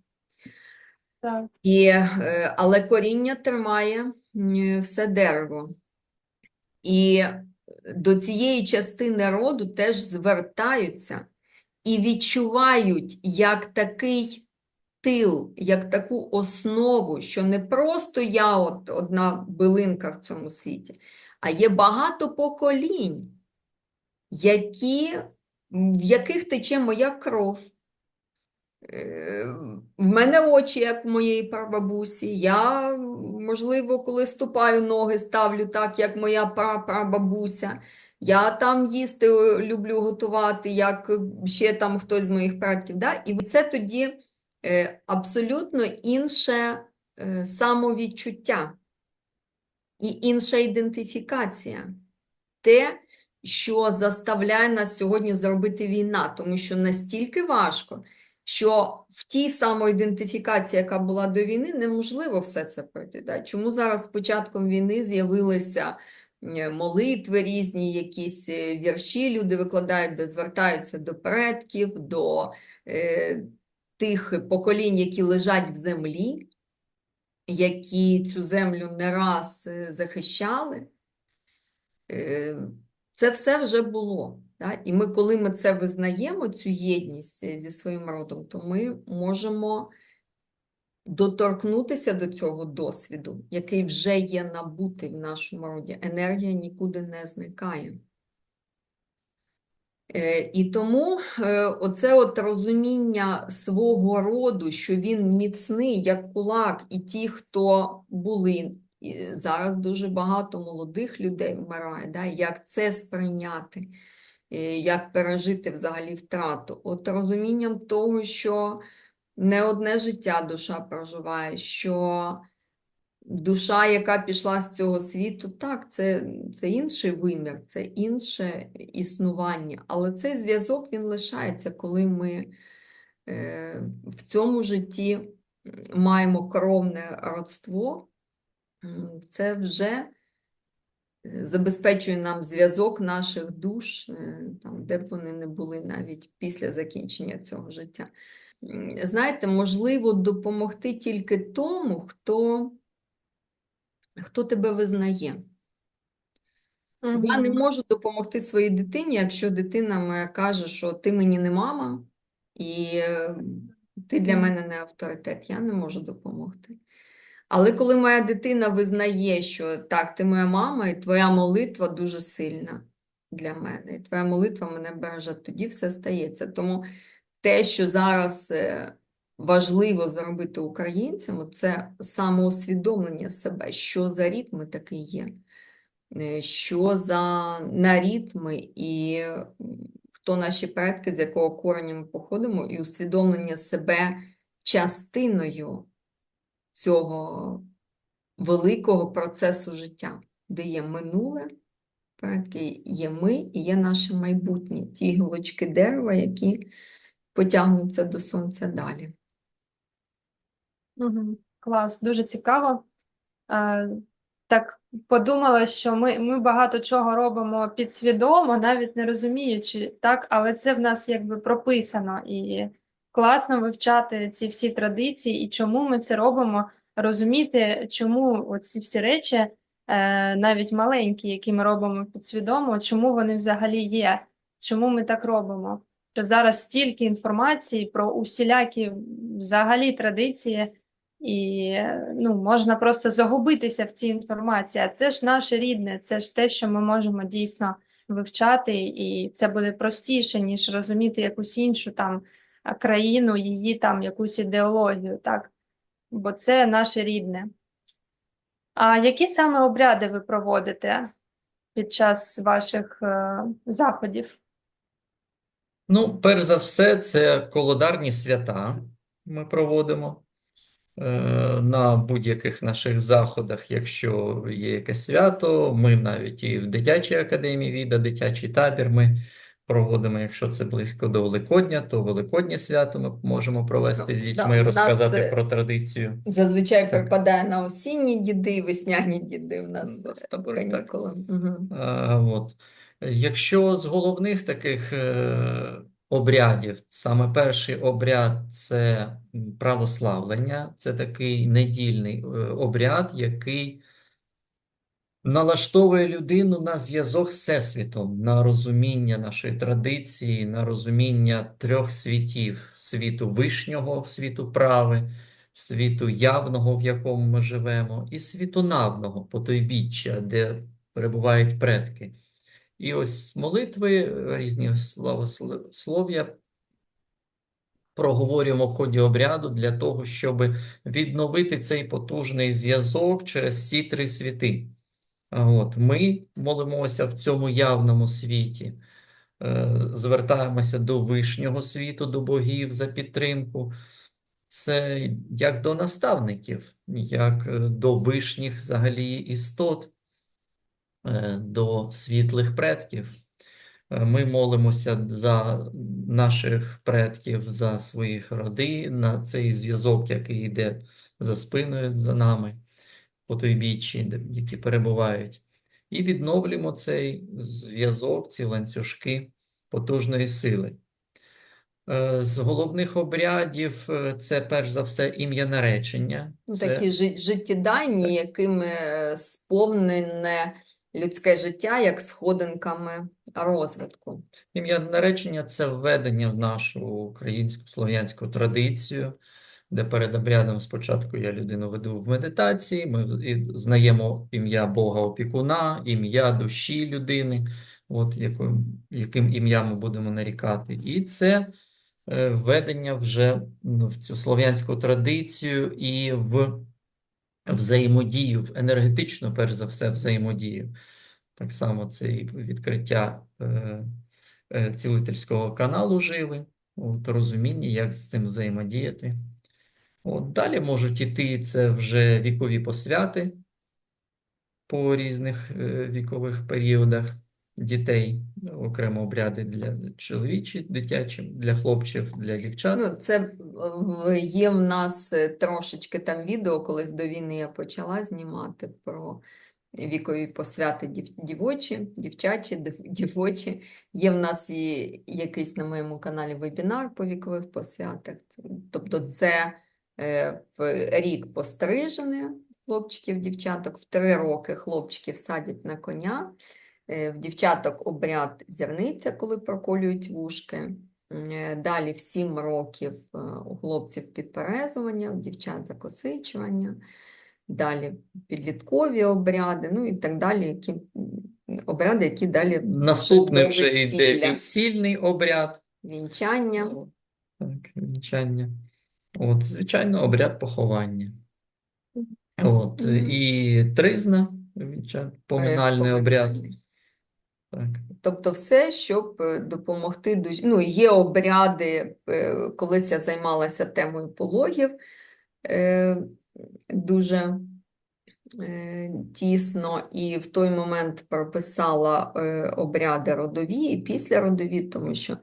A: Так.
C: Але коріння тримає все дерево. І до цієї частини роду теж звертаються і відчувають як такий тил, як таку основу, що не просто я от одна билинка в цьому світі, а є багато поколінь, в яких тече моя кров. В мене очі, як в моєї прабабусі. Я, можливо, коли ступаю, ноги ставлю так, як моя прабабуся. Я там їсти люблю готувати, як ще там хтось з моїх предків. Да? І це тоді абсолютно інше самовідчуття і інша ідентифікація. Те, що заставляє нас сьогодні зробити війна, тому що настільки важко, що в тій самоідентифікації, яка була до війни, неможливо все це пройти. Да? Чому зараз з початком війни з'явилися молитви різні, якісь вірші люди викладають, де звертаються до предків, до тих поколінь, які лежать в землі, які цю землю не раз захищали. Це все вже було. Да? І коли ми це визнаємо, цю єдність зі своїм родом, то ми можемо доторкнутися до цього досвіду, який вже є набутий в нашому роді. Енергія нікуди не зникає. І тому оце от розуміння свого роду, що він міцний, як кулак, і ті, хто були, і зараз дуже багато молодих людей вмирає, да? Як це сприйняти, як пережити взагалі втрату. От розумінням того, що не одне життя душа проживає, що душа, яка пішла з цього світу, так, це інший вимір, це інше існування, але цей зв'язок, він лишається, коли ми в цьому житті маємо кровне родство, це вже забезпечує нам зв'язок наших душ, там, де б вони не були навіть після закінчення цього життя. Знаєте, можливо допомогти тільки тому, хто тебе визнає. Я не можу допомогти своїй дитині, якщо дитина моя каже, що ти мені не мама, і ти для мене не авторитет. Я не можу допомогти. Але коли моя дитина визнає, що так, ти моя мама, і твоя молитва дуже сильна для мене, і твоя молитва мене береже, тоді все стається. Тому те, що зараз важливо зробити українцям, це самоусвідомлення себе, що за рід ми такий є, що за нарід ми і хто наші предки, з якого кореня ми походимо, і усвідомлення себе частиною цього великого процесу життя, де є минуле, предки, є ми і є наше майбутнє, ті гілочки дерева, які потягнуться до сонця далі.
A: Клас, дуже цікаво. Е, Так подумала, що ми багато чого робимо підсвідомо, навіть не розуміючи, так, але це в нас якби прописано. І класно вивчати ці всі традиції і чому ми це робимо, розуміти, чому оці всі речі, навіть маленькі, які ми робимо підсвідомо, чому вони взагалі є, чому ми так робимо. Що зараз стільки інформації про усілякі взагалі традиції. І ну, можна просто загубитися в цій інформації. А це ж наше рідне, це ж те, що ми можемо дійсно вивчати, і це буде простіше, ніж розуміти якусь іншу там країну, її там якусь ідеологію, так? Бо це наше рідне. А які саме обряди ви проводите під час ваших заходів?
B: Ну, перш за все, це колодарні свята ми проводимо. На будь-яких наших заходах, якщо є якесь свято, ми навіть і в дитячій академії ВІДА, дитячий табір ми проводимо. Якщо це близько до Великодня, то Великоднє свято ми можемо провести з
C: Да,
B: дітьми,
C: у нас,
B: розказати про традицію.
C: Зазвичай
B: Так.
C: припадає на осінні діди і весняні діди у нас
B: З табору, так.
C: канікули. Угу.
B: От. Якщо з головних таких обрядів, саме перший обряд це православлення, це такий недільний обряд, який налаштовує людину на зв'язок з Всесвітом, на розуміння нашої традиції, на розуміння трьох світів: світу вишнього, світу прави, світу явного, в якому ми живемо, і світу навного, потойбіччя, де перебувають предки. І ось молитви, різні славослов'я проговорюємо в ході обряду для того, щоб відновити цей потужний зв'язок через всі три світи. От, ми молимося в цьому явному світі, звертаємося до вишнього світу, до богів за підтримку. Це як до наставників, як до вишніх взагалі істот, до світлих предків. Ми молимося за наших предків, за своїх родин, на цей зв'язок, який йде за спиною за нами, потойбіччі, які перебувають. І відновлюємо цей зв'язок, ці ланцюжки потужної сили. З головних обрядів це перш за все ім'я наречення.
C: Такі життєдайні, якими сповнене людське життя, як сходинками розвитку.
B: Ім'я наречення – це введення в нашу українську слов'янську традицію, де перед обрядом спочатку я людину веду в медитації, ми знаємо ім'я Бога-опікуна, ім'я душі людини, от яким ім'ям ми будемо нарікати. І це введення вже в цю слов'янську традицію і в взаємодію, в енергетичну, перш за все, взаємодію. Так само це і відкриття цілительського каналу живи, от, розуміння, як з цим взаємодіяти. От, далі можуть іти це вже вікові посвяти по різних вікових періодах дітей, окремо обряди для чоловічі, дитячі, для хлопців, для дівчат.
C: Ну, це є в нас трошечки там відео, колись до війни я почала знімати про вікові посвяти дівочі, дівчачі, дівочі. Є в нас і якийсь на моєму каналі вебінар по вікових посвятах. Тобто це в рік пострижені хлопчиків, дівчаток, в 3 роки хлопчиків садять на коня, в дівчаток обряд зірниця, коли проколюють вушки. Далі в 7 років у хлопців підперезування, у дівчат закосичування. Далі підліткові обряди, ну і так далі, обряди, які далі
B: Наступний
C: до
B: вже йде
C: весілля.
B: весільний обряд.
C: Вінчання.
B: Так, вінчання. От, звичайно, обряд поховання. От, і тризна, поминальний обряд.
C: Поминальний.
B: Так.
C: Тобто все, щоб допомогти душі. Ну, є обряди, колись я займалася темою пологів, дуже тісно, і в той момент прописала обряди родові і післяродові, тому що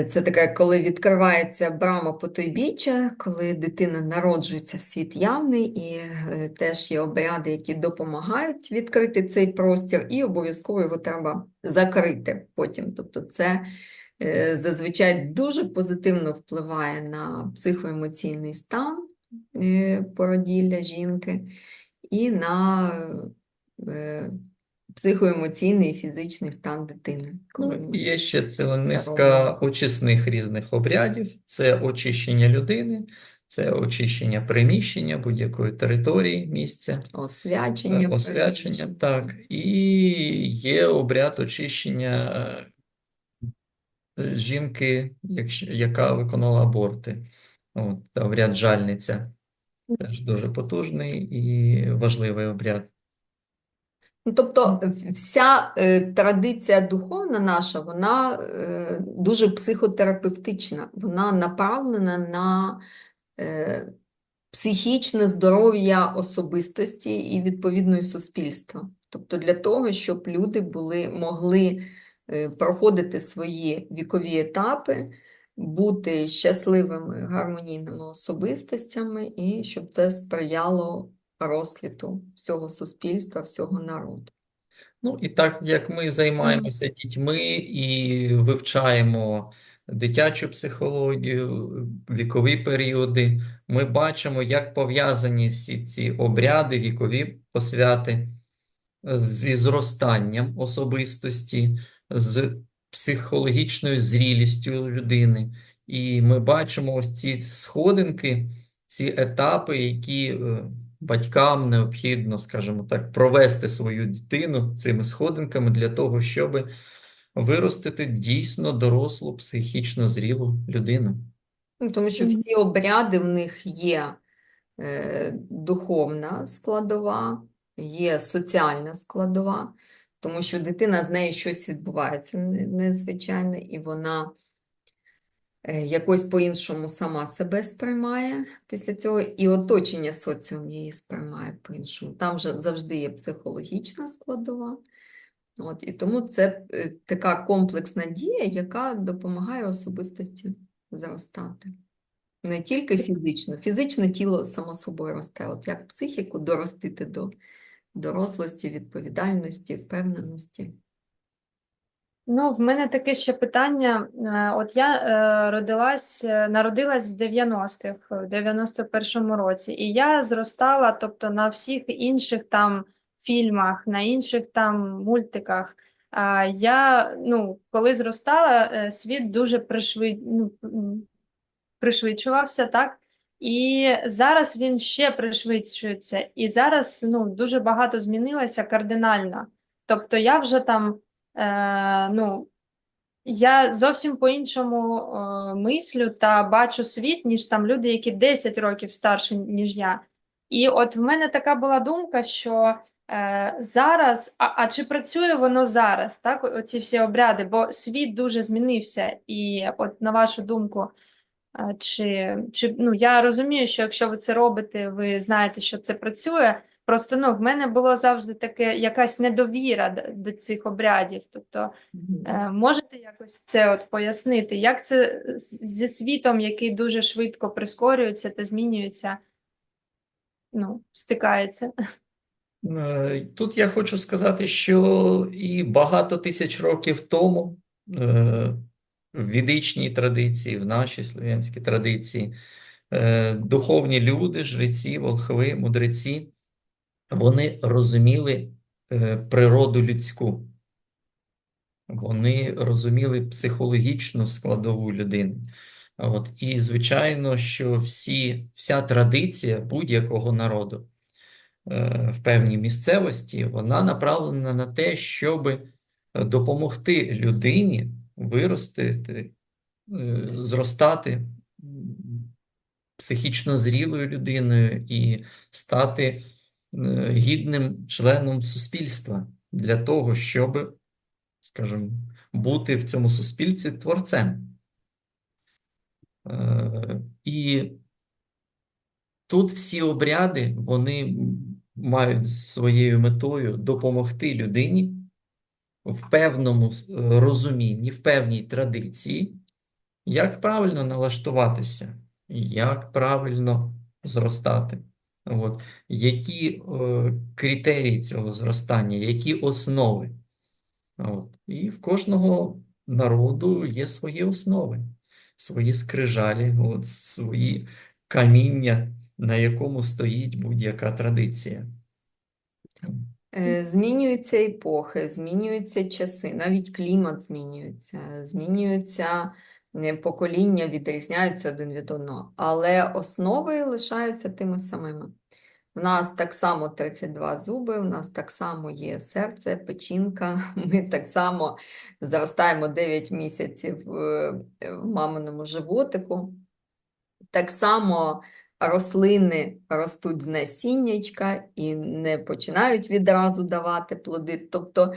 C: Це таке, коли відкривається брама потойбіччя, коли дитина народжується в світ явний, і теж є обряди, які допомагають відкрити цей простір, і обов'язково його треба закрити потім. Тобто це зазвичай дуже позитивно впливає на психоемоційний стан породілля жінки і на психоемоційний і фізичний стан дитини.
B: Ну,
C: коли ми
B: є ще ціла
C: це
B: низка
C: робимо.
B: очисних різних обрядів. Це очищення людини, це очищення приміщення, будь-якої території, місця,
C: Освячення
B: освячення,
C: приміщень.
B: так. І є обряд очищення жінки, яка виконала аборти. От, обряд жальниця. Теж дуже потужний і важливий обряд.
C: Ну, тобто вся традиція духовна наша, вона дуже психотерапевтична, вона направлена на психічне здоров'я особистості і відповідно і суспільства. Тобто для того, щоб люди могли проходити свої вікові етапи, бути щасливими, гармонійними особистостями, і щоб це сприяло розквіту всього суспільства, всього народу.
B: Ну, і так як ми займаємося дітьми і вивчаємо дитячу психологію, вікові періоди, ми бачимо, як пов'язані всі ці обряди, вікові посвяти зі зростанням особистості, з психологічною зрілістю людини. І ми бачимо ось ці сходинки, ці етапи, які батькам необхідно, скажімо так, провести свою дитину цими сходинками для того, щоб виростити дійсно дорослу, психічно зрілу людину.
C: Ну, тому що всі обряди в них є духовна складова, є соціальна складова, тому що дитина, з нею щось відбувається незвичайне, і вона якось по-іншому сама себе сприймає після цього, і оточення соціум її сприймає по-іншому. Там же завжди є психологічна складова. От, і тому це така комплексна дія, яка допомагає особистості зростати. Не тільки фізично. Фізичне тіло само собою росте. От як психіку доростити до дорослості, відповідальності, впевненості.
A: Ну, в мене таке ще питання. От я народилась в 90-х, в 91-му році, і я зростала, тобто, на всіх інших там фільмах, на інших там мультиках. Коли зростала, світ дуже пришвидшувався, так? І зараз він ще пришвидшується. І зараз дуже багато змінилося кардинально. Тобто я вже там. Я зовсім по-іншому мислю та бачу світ, ніж там люди, які 10 років старші, ніж я. І от в мене така була думка, що зараз, чи працює воно зараз, так, оці всі обряди, бо світ дуже змінився. І от на вашу думку, я розумію, що якщо ви це робите, ви знаєте, що це працює. Просто в мене було завжди таке якась недовіра до цих обрядів. Тобто, можете якось це от пояснити, як це зі світом, який дуже швидко прискорюється та змінюється, стикається?
B: Тут я хочу сказати, що і багато тисяч років тому в ведичній традиції, в нашій слов'янській традиції, духовні люди, жреці, волхви, мудреці, вони розуміли природу людську. Вони розуміли психологічну складову людини. От. І, звичайно, що вся традиція будь-якого народу в певній місцевості, вона направлена на те, щоб допомогти людині виростити, зростати психічно зрілою людиною і стати гідним членом суспільства для того, щоб, скажімо, бути в цьому суспільстві творцем. І тут всі обряди, вони мають своєю метою допомогти людині в певному розумінні, в певній традиції як правильно налаштуватися, як правильно зростати. От. Які критерії цього зростання, які основи. От. І в кожного народу є свої основи, свої скрижалі, от, свої каміння, на якому стоїть будь-яка традиція.
C: Змінюються епохи, змінюються часи, навіть клімат змінюються покоління, відрізняються один від одного, але основи лишаються тими самими. В нас так само 32 зуби, в нас так само є серце, печінка, ми так само зростаємо 9 місяців в маминому животику. Так само рослини ростуть з насіннячка і не починають відразу давати плоди. Тобто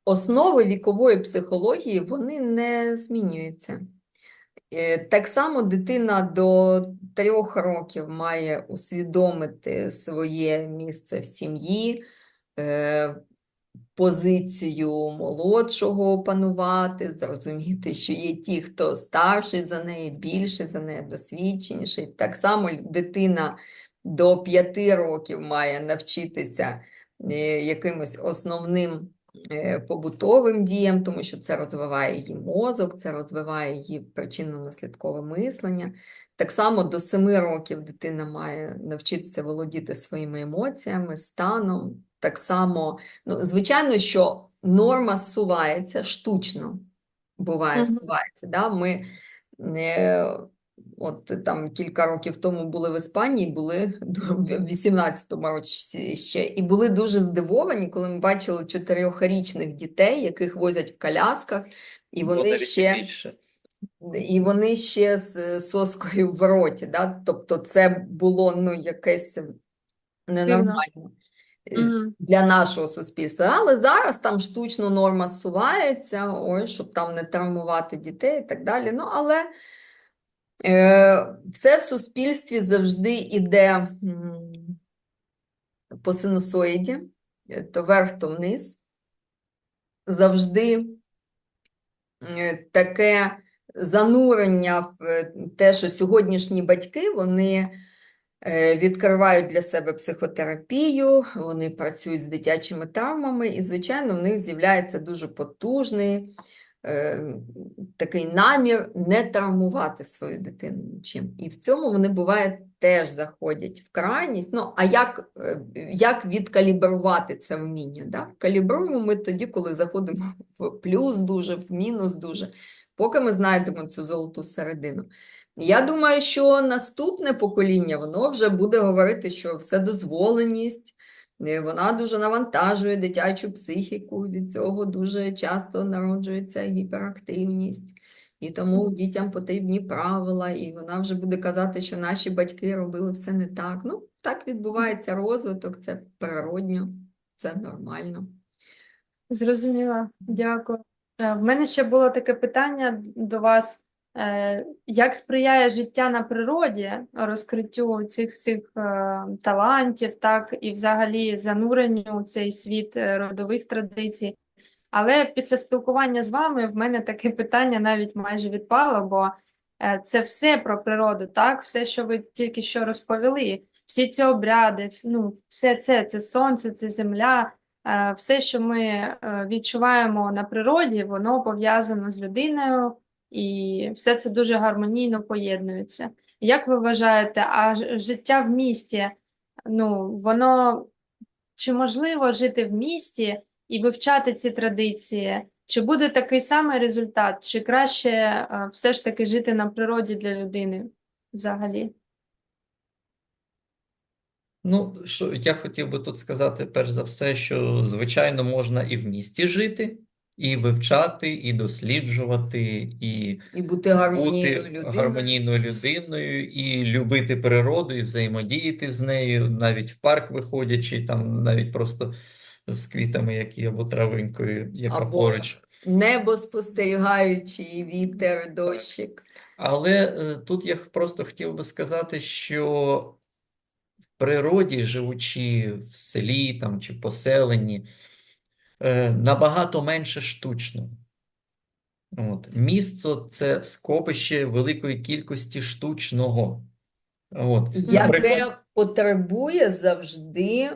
C: основи вікової психології, вони не змінюються. Так само дитина до 3 років має усвідомити своє місце в сім'ї, позицію молодшого опанувати, зрозуміти, що є ті, хто старший за неї, більший за неї, досвідченіший. Так само дитина до 5 років має навчитися якимось основним побутовим діям, тому що це розвиває її мозок, це розвиває її причинно-наслідкове мислення. Так само до 7 років дитина має навчитися володіти своїми емоціями, станом. Так само, звичайно, що норма зсувається штучно, буває, зсувається. Да? Ми от там кілька років тому були в Іспанії, були в 18-му році ще, і були дуже здивовані, коли ми бачили 4-річних дітей, яких возять в колясках, і вони ще з соскою в роті. Да? Тобто це було якесь ненормально для нашого суспільства. Але зараз там штучно норма зсувається, щоб там не травмувати дітей і так далі. Але все в суспільстві завжди йде по синусоїді, то вверх, то вниз. Завжди таке занурення в те, що сьогоднішні батьки, вони відкривають для себе психотерапію, вони працюють з дитячими травмами, і, звичайно, в них з'являється дуже потужний такий намір не травмувати свою дитину нічим. І в цьому вони, буває, теж заходять в крайність. А як відкалібрувати це вміння? Да? Калібруємо ми тоді, коли заходимо в плюс дуже, в мінус дуже, поки ми знайдемо цю золоту середину. Я думаю, що наступне покоління, воно вже буде говорити, що вседозволеність, вона дуже навантажує дитячу психіку, від цього дуже часто народжується гіперактивність. І тому дітям потрібні правила, і вона вже буде казати, що наші батьки робили все не так. Так відбувається розвиток, це природньо, це нормально.
A: Зрозуміла, дякую. В мене ще було таке питання до вас. Як сприяє життя на природі розкриттю цих всіх талантів, так, і взагалі зануренню у цей світ родових традицій? Але після спілкування з вами в мене таке питання навіть майже відпало, бо це все про природу, так? Все, що ви тільки що розповіли, всі ці обряди, все це сонце, це земля, все, що ми відчуваємо на природі, воно пов'язано з людиною, і все це дуже гармонійно поєднується. Як ви вважаєте, а життя в місті, воно чи можливо жити в місті і вивчати ці традиції? Чи буде такий самий результат, чи краще все ж таки жити на природі для людини взагалі?
B: Що я хотів би тут сказати, перш за все, що, звичайно, можна і в місті жити, і вивчати, і досліджувати, і
C: бути
B: гармонійною людиною, і любити природу, і взаємодіяти з нею, навіть в парк виходячи, там навіть просто з квітами, які або травинкою, яка поруч.
C: Небо спостерігаючи, вітер, дощик.
B: Але тут я просто хотів би сказати, що в природі, живучи в селі там, чи поселенні, набагато менше штучно. Місто – це скопище великої кількості штучного. Наприклад,
C: Яке потребує завжди,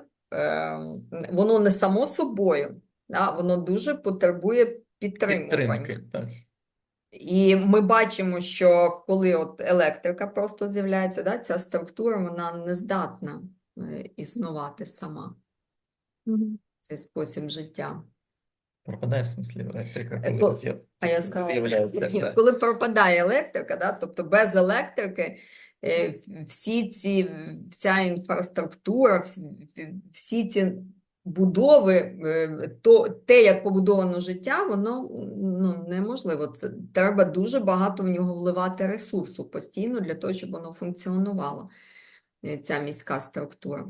C: воно не само собою, да, воно дуже потребує підтримування.
B: підтримки. Так.
C: І ми бачимо, що коли от електрика просто з'являється, да, ця структура, вона не здатна існувати сама,
A: Мгм.
C: цей спосіб життя.
B: Пропадає в смислі електрика,
C: Е,
B: коли
C: то- А я
B: з'являється.
C: сказала,
B: Так.
C: коли пропадає електрика, да, тобто без електрики вся інфраструктура, всі ці будови, те, як побудовано життя, воно неможливо. Це треба дуже багато в нього вливати ресурсу постійно для того, щоб воно функціонувало, ця міська структура.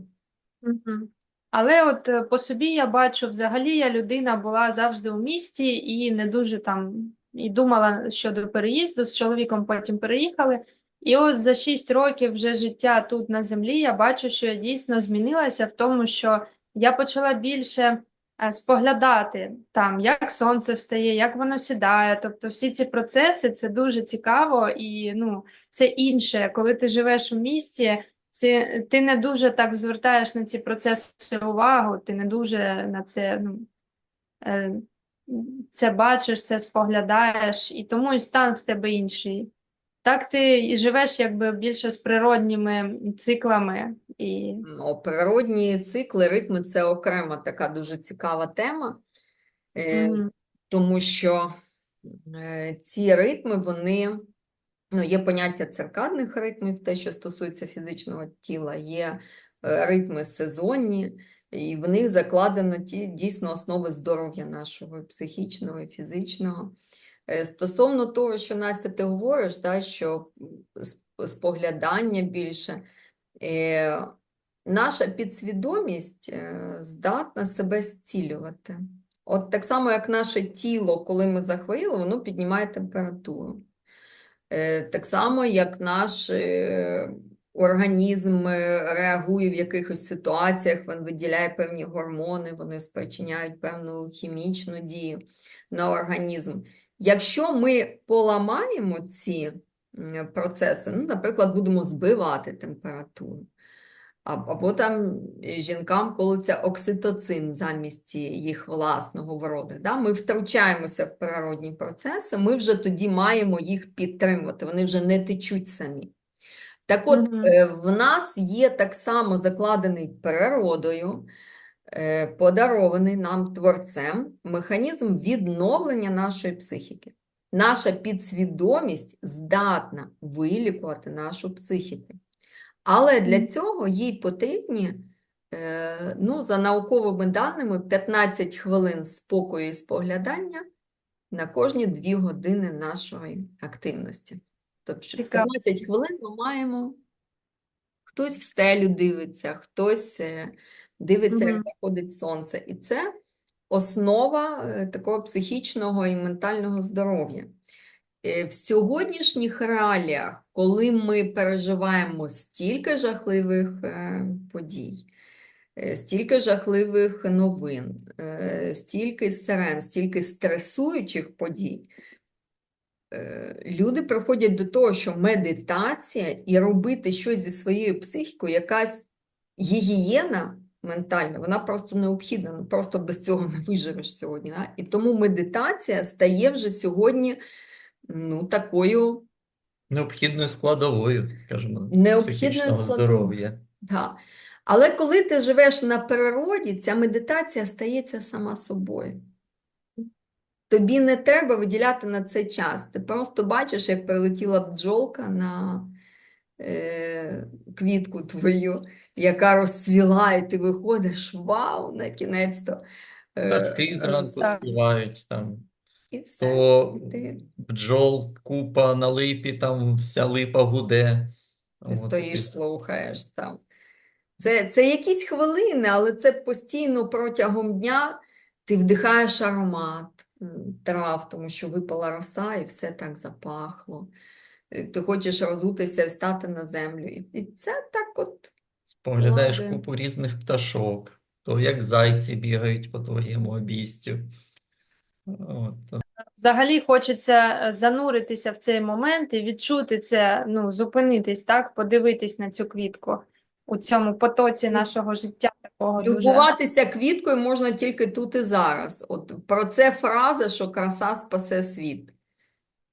A: Мгм. Але от по собі я бачу, взагалі я людина була завжди у місті і не дуже там і думала щодо переїзду. З чоловіком потім переїхали. І от за 6 років вже життя тут на землі я бачу, що я дійсно змінилася в тому, що я почала більше споглядати там, як сонце встає, як воно сідає. Тобто всі ці процеси це дуже цікаво і це інше, коли ти живеш у місті. Ти не дуже так звертаєш на ці процеси увагу, ти не дуже на е, це бачиш, це споглядаєш, і тому і стан в тебе інший. Так ти і живеш якби більше з природніми циклами. І...
C: Природні цикли, ритми – це окрема така дуже цікава тема,
A: Мгм.
C: тому що ці ритми, вони, є поняття циркадних ритмів, те, що стосується фізичного тіла, є ритми сезонні, і в них закладено ті дійсно основи здоров'я нашого, і психічного, і фізичного. Стосовно того, що, Настя, ти говориш, да, що споглядання більше, наша підсвідомість здатна себе зцілювати. От так само, як наше тіло, коли ми захворіли, воно піднімає температуру. Так само, як наш організм реагує в якихось ситуаціях, він виділяє певні гормони, вони спричиняють певну хімічну дію на організм. Якщо ми поламаємо ці процеси, наприклад, будемо збивати температуру, або там жінкам колиться окситоцин замість їх власного вроду. Да? Ми втручаємося в природні процеси, ми вже тоді маємо їх підтримувати, вони вже не течуть самі. Так от,
A: Мгм.
C: в нас є так само закладений природою, подарований нам Творцем механізм відновлення нашої психіки. Наша підсвідомість здатна вилікувати нашу психіку. Але для цього їй потрібні, за науковими даними, 15 хвилин спокою і споглядання на кожні 2 години нашої активності. Тобто
A: Цікаво.
C: 15 хвилин ми маємо, хтось в стелю дивиться, хтось дивиться, як
A: Мгм.
C: заходить сонце. І це основа такого психічного і ментального здоров'я. В сьогоднішніх реаліях, коли ми переживаємо стільки жахливих подій, стільки жахливих новин, стільки сирен, стільки стресуючих подій, люди приходять до того, що медитація і робити щось зі своєю психікою, якась гігієна ментальна, вона просто необхідна, просто без цього не виживеш сьогодні. Да? І тому медитація стає вже сьогодні такою
B: Необхідною складовою, скажімо,
C: необхідною
B: психічного
C: складовою.
B: здоров'я.
C: Да. Але коли ти живеш на природі, ця медитація стається сама собою. Тобі не треба виділяти на це час. Ти просто бачиш, як прилетіла бджолка на квітку твою, яка розцвіла, і ти виходиш, вау, на кінець-то.
B: Пташки зранку
A: Так.
B: співають, там,
C: І все.
B: то
C: І ти
B: бджол, купа на липі, там вся липа гуде.
C: Ти
B: От,
C: стоїш, слухаєш там. Це якісь хвилини, але це постійно протягом дня ти вдихаєш аромат трав, тому що випала роса і все так запахло. Ти хочеш розутися і встати на землю. І це так от
B: Поглядаєш
C: лади.
B: купу різних пташок, то як зайці бігають по твоєму обійстю. От.
A: взагалі хочеться зануритися в цей момент і відчути це, ну, зупинитись, так, подивитись на цю квітку у цьому потоці нашого життя такого дуже.
C: Любуватися квіткою можна тільки тут і зараз. От про це фраза, що краса спасе світ.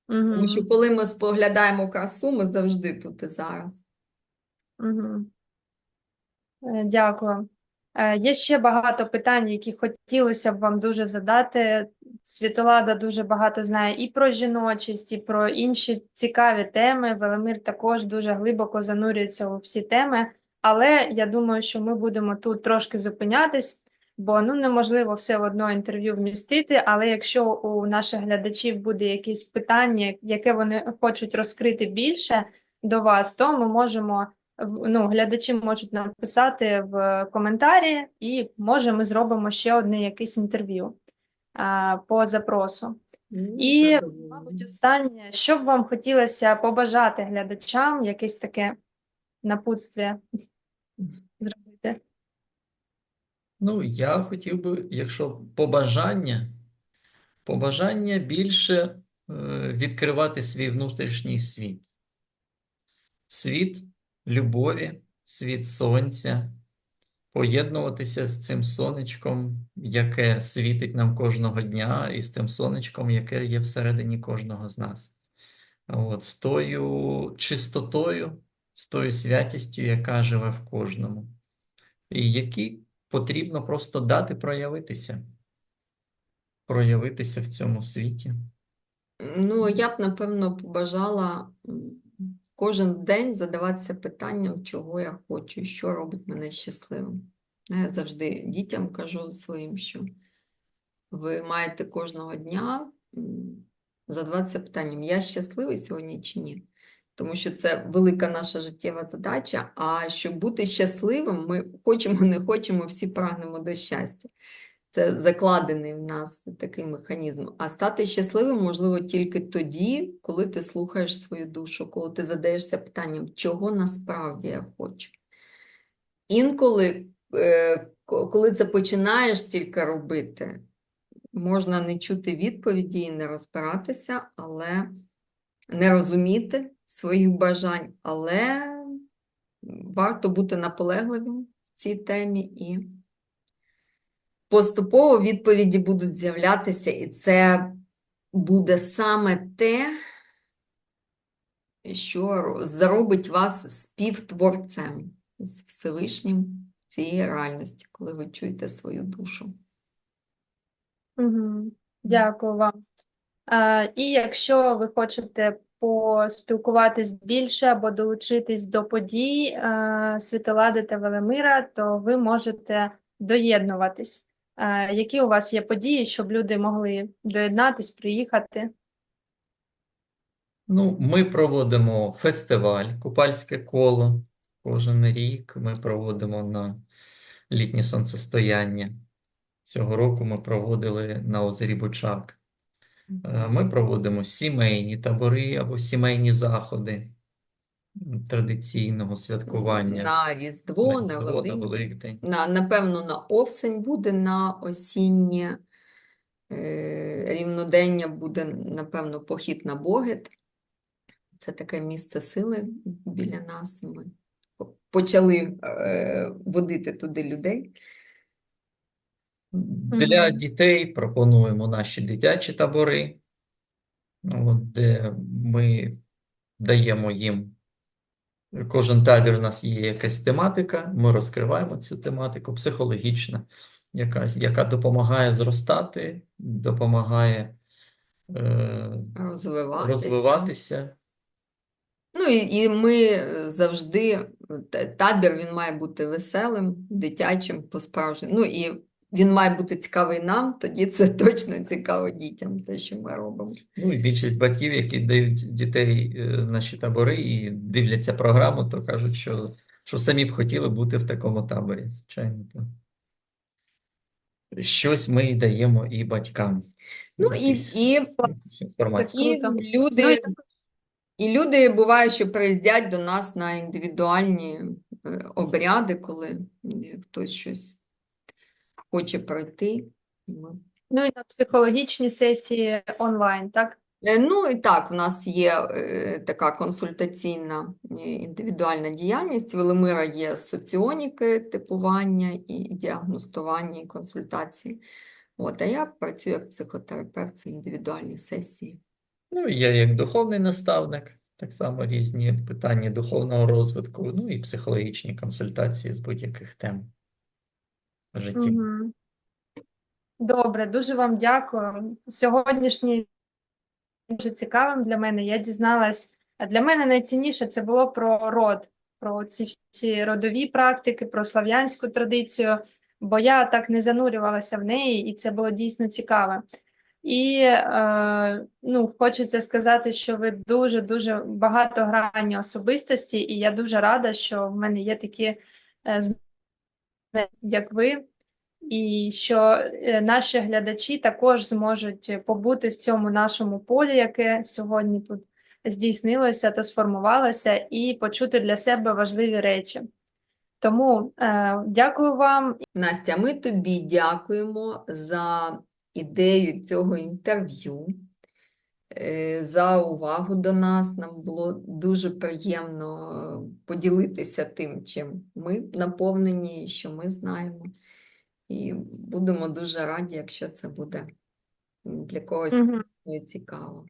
C: Тому що
A: Угу.
C: коли ми споглядаємо красу, ми завжди тут і зараз.
A: Угу. Дякую. Є ще багато питань, які хотілося б вам дуже задати. Світолада дуже багато знає і про жіночість, і про інші цікаві теми. Велимир також дуже глибоко занурюється у всі теми. Але я думаю, що ми будемо тут трошки зупинятись, бо ну, неможливо все в одно інтерв'ю вмістити. Але якщо у наших глядачів буде якесь питання, яке вони хочуть розкрити більше до вас, то ми можемо. Ну, глядачі можуть написати в коментарі, і може ми зробимо ще одне якесь інтерв'ю по запросу. І, мабуть, останнє, що б вам хотілося побажати глядачам, якесь таке напутствие зробити?
B: Ну, я хотів би, якщо побажання більше відкривати свій внутрішній світ. Світ любові, світ сонця, поєднуватися з цим сонечком, яке світить нам кожного дня, і з тим сонечком, яке є всередині кожного з нас. От, з тою чистотою, з тою святістю, яка живе в кожному. І якій потрібно просто дати проявитися в цьому світі.
C: Ну, я б, напевно, побажала кожен день задаватися питанням, чого я хочу, і що робить мене щасливим. Я завжди дітям кажу своїм, що ви маєте кожного дня задаватися питанням, я щасливий сьогодні чи ні. Тому що це велика наша життєва задача, а щоб бути щасливим, ми хочемо, не хочемо, всі прагнемо до щастя. Це закладений в нас такий механізм. А стати щасливим можливо тільки тоді, коли ти слухаєш свою душу, коли ти задаєшся питанням, чого насправді я хочу. Інколи, коли це починаєш тільки робити, можна не чути відповіді і не розбиратися, але не розуміти своїх бажань, але варто бути наполегливим в цій темі і поступово відповіді будуть з'являтися, і це буде саме те, що зробить вас співтворцем з Всевишнім цієї реальності, коли ви чуєте свою душу.
A: Угу. Дякую вам. І якщо ви хочете поспілкуватись більше або долучитись до подій Світолади та Велимира, то ви можете доєднуватись. Які у вас є події, щоб люди могли доєднатись, приїхати?
B: Ну, ми проводимо фестиваль «Купальське коло». Кожен рік ми проводимо на літнє сонцестояння. Цього року ми проводили на озері Бучак. Ми проводимо сімейні табори або сімейні заходи традиційного святкування.
C: На Різдво, на Великдень. Напевно, на осінь буде, на осіннє рівнодення буде, напевно, похід на Богет. Це таке місце сили біля нас. Ми почали водити туди людей.
B: Для дітей пропонуємо наші дитячі табори, де ми даємо їм, кожен табір у нас є якась тематика, ми розкриваємо цю тематику, психологічна, яка допомагає зростати, допомагає розвиватися.
C: Ну і ми завжди, табір він має бути веселим, дитячим, по-справжньому. Ну і він має бути цікавий нам, тоді це точно цікаво дітям, те, що ми робимо.
B: Ну і більшість батьків, які дають дітей в наші табори і дивляться програму, то кажуть, що самі б хотіли бути в такому таборі. Звичайно, то щось ми даємо і батькам.
C: Ну і люди буває, що приїздять до нас на індивідуальні обряди, коли хтось щось хоче пройти, ми
A: Ну і на психологічні сесії онлайн, так?
C: Ну і так, в нас є така консультаційна індивідуальна діяльність. В Велимира є соціоніки, типування і діагностування, і консультації. От, а я працюю як психотерапевт, це індивідуальні сесії.
B: Ну, і я як духовний наставник, так само різні питання духовного розвитку, ну і психологічні консультації з будь-яких тем в житті.
A: Угу. Добре, дуже вам дякую. Сьогоднішній дуже цікавим для мене. Я дізналась, а для мене найцінніше це було про род, про ці всі родові практики, про слав'янську традицію, бо я так не занурювалася в неї, і це було дійсно цікаве. І ну, хочеться сказати, що ви дуже-дуже багатогранні особистості, і я дуже рада, що в мене є такі, як ви, і що наші глядачі також зможуть побути в цьому нашому полі, яке сьогодні тут здійснилося та сформувалося, і почути для себе важливі речі. Тому дякую вам.
C: Настя, ми тобі дякуємо за ідею цього інтерв'ю, за увагу до нас. Нам було дуже приємно поділитися тим, чим ми наповнені, і що ми знаємо. І будемо дуже раді, якщо це буде для когось
A: Мгм.
C: цікаво.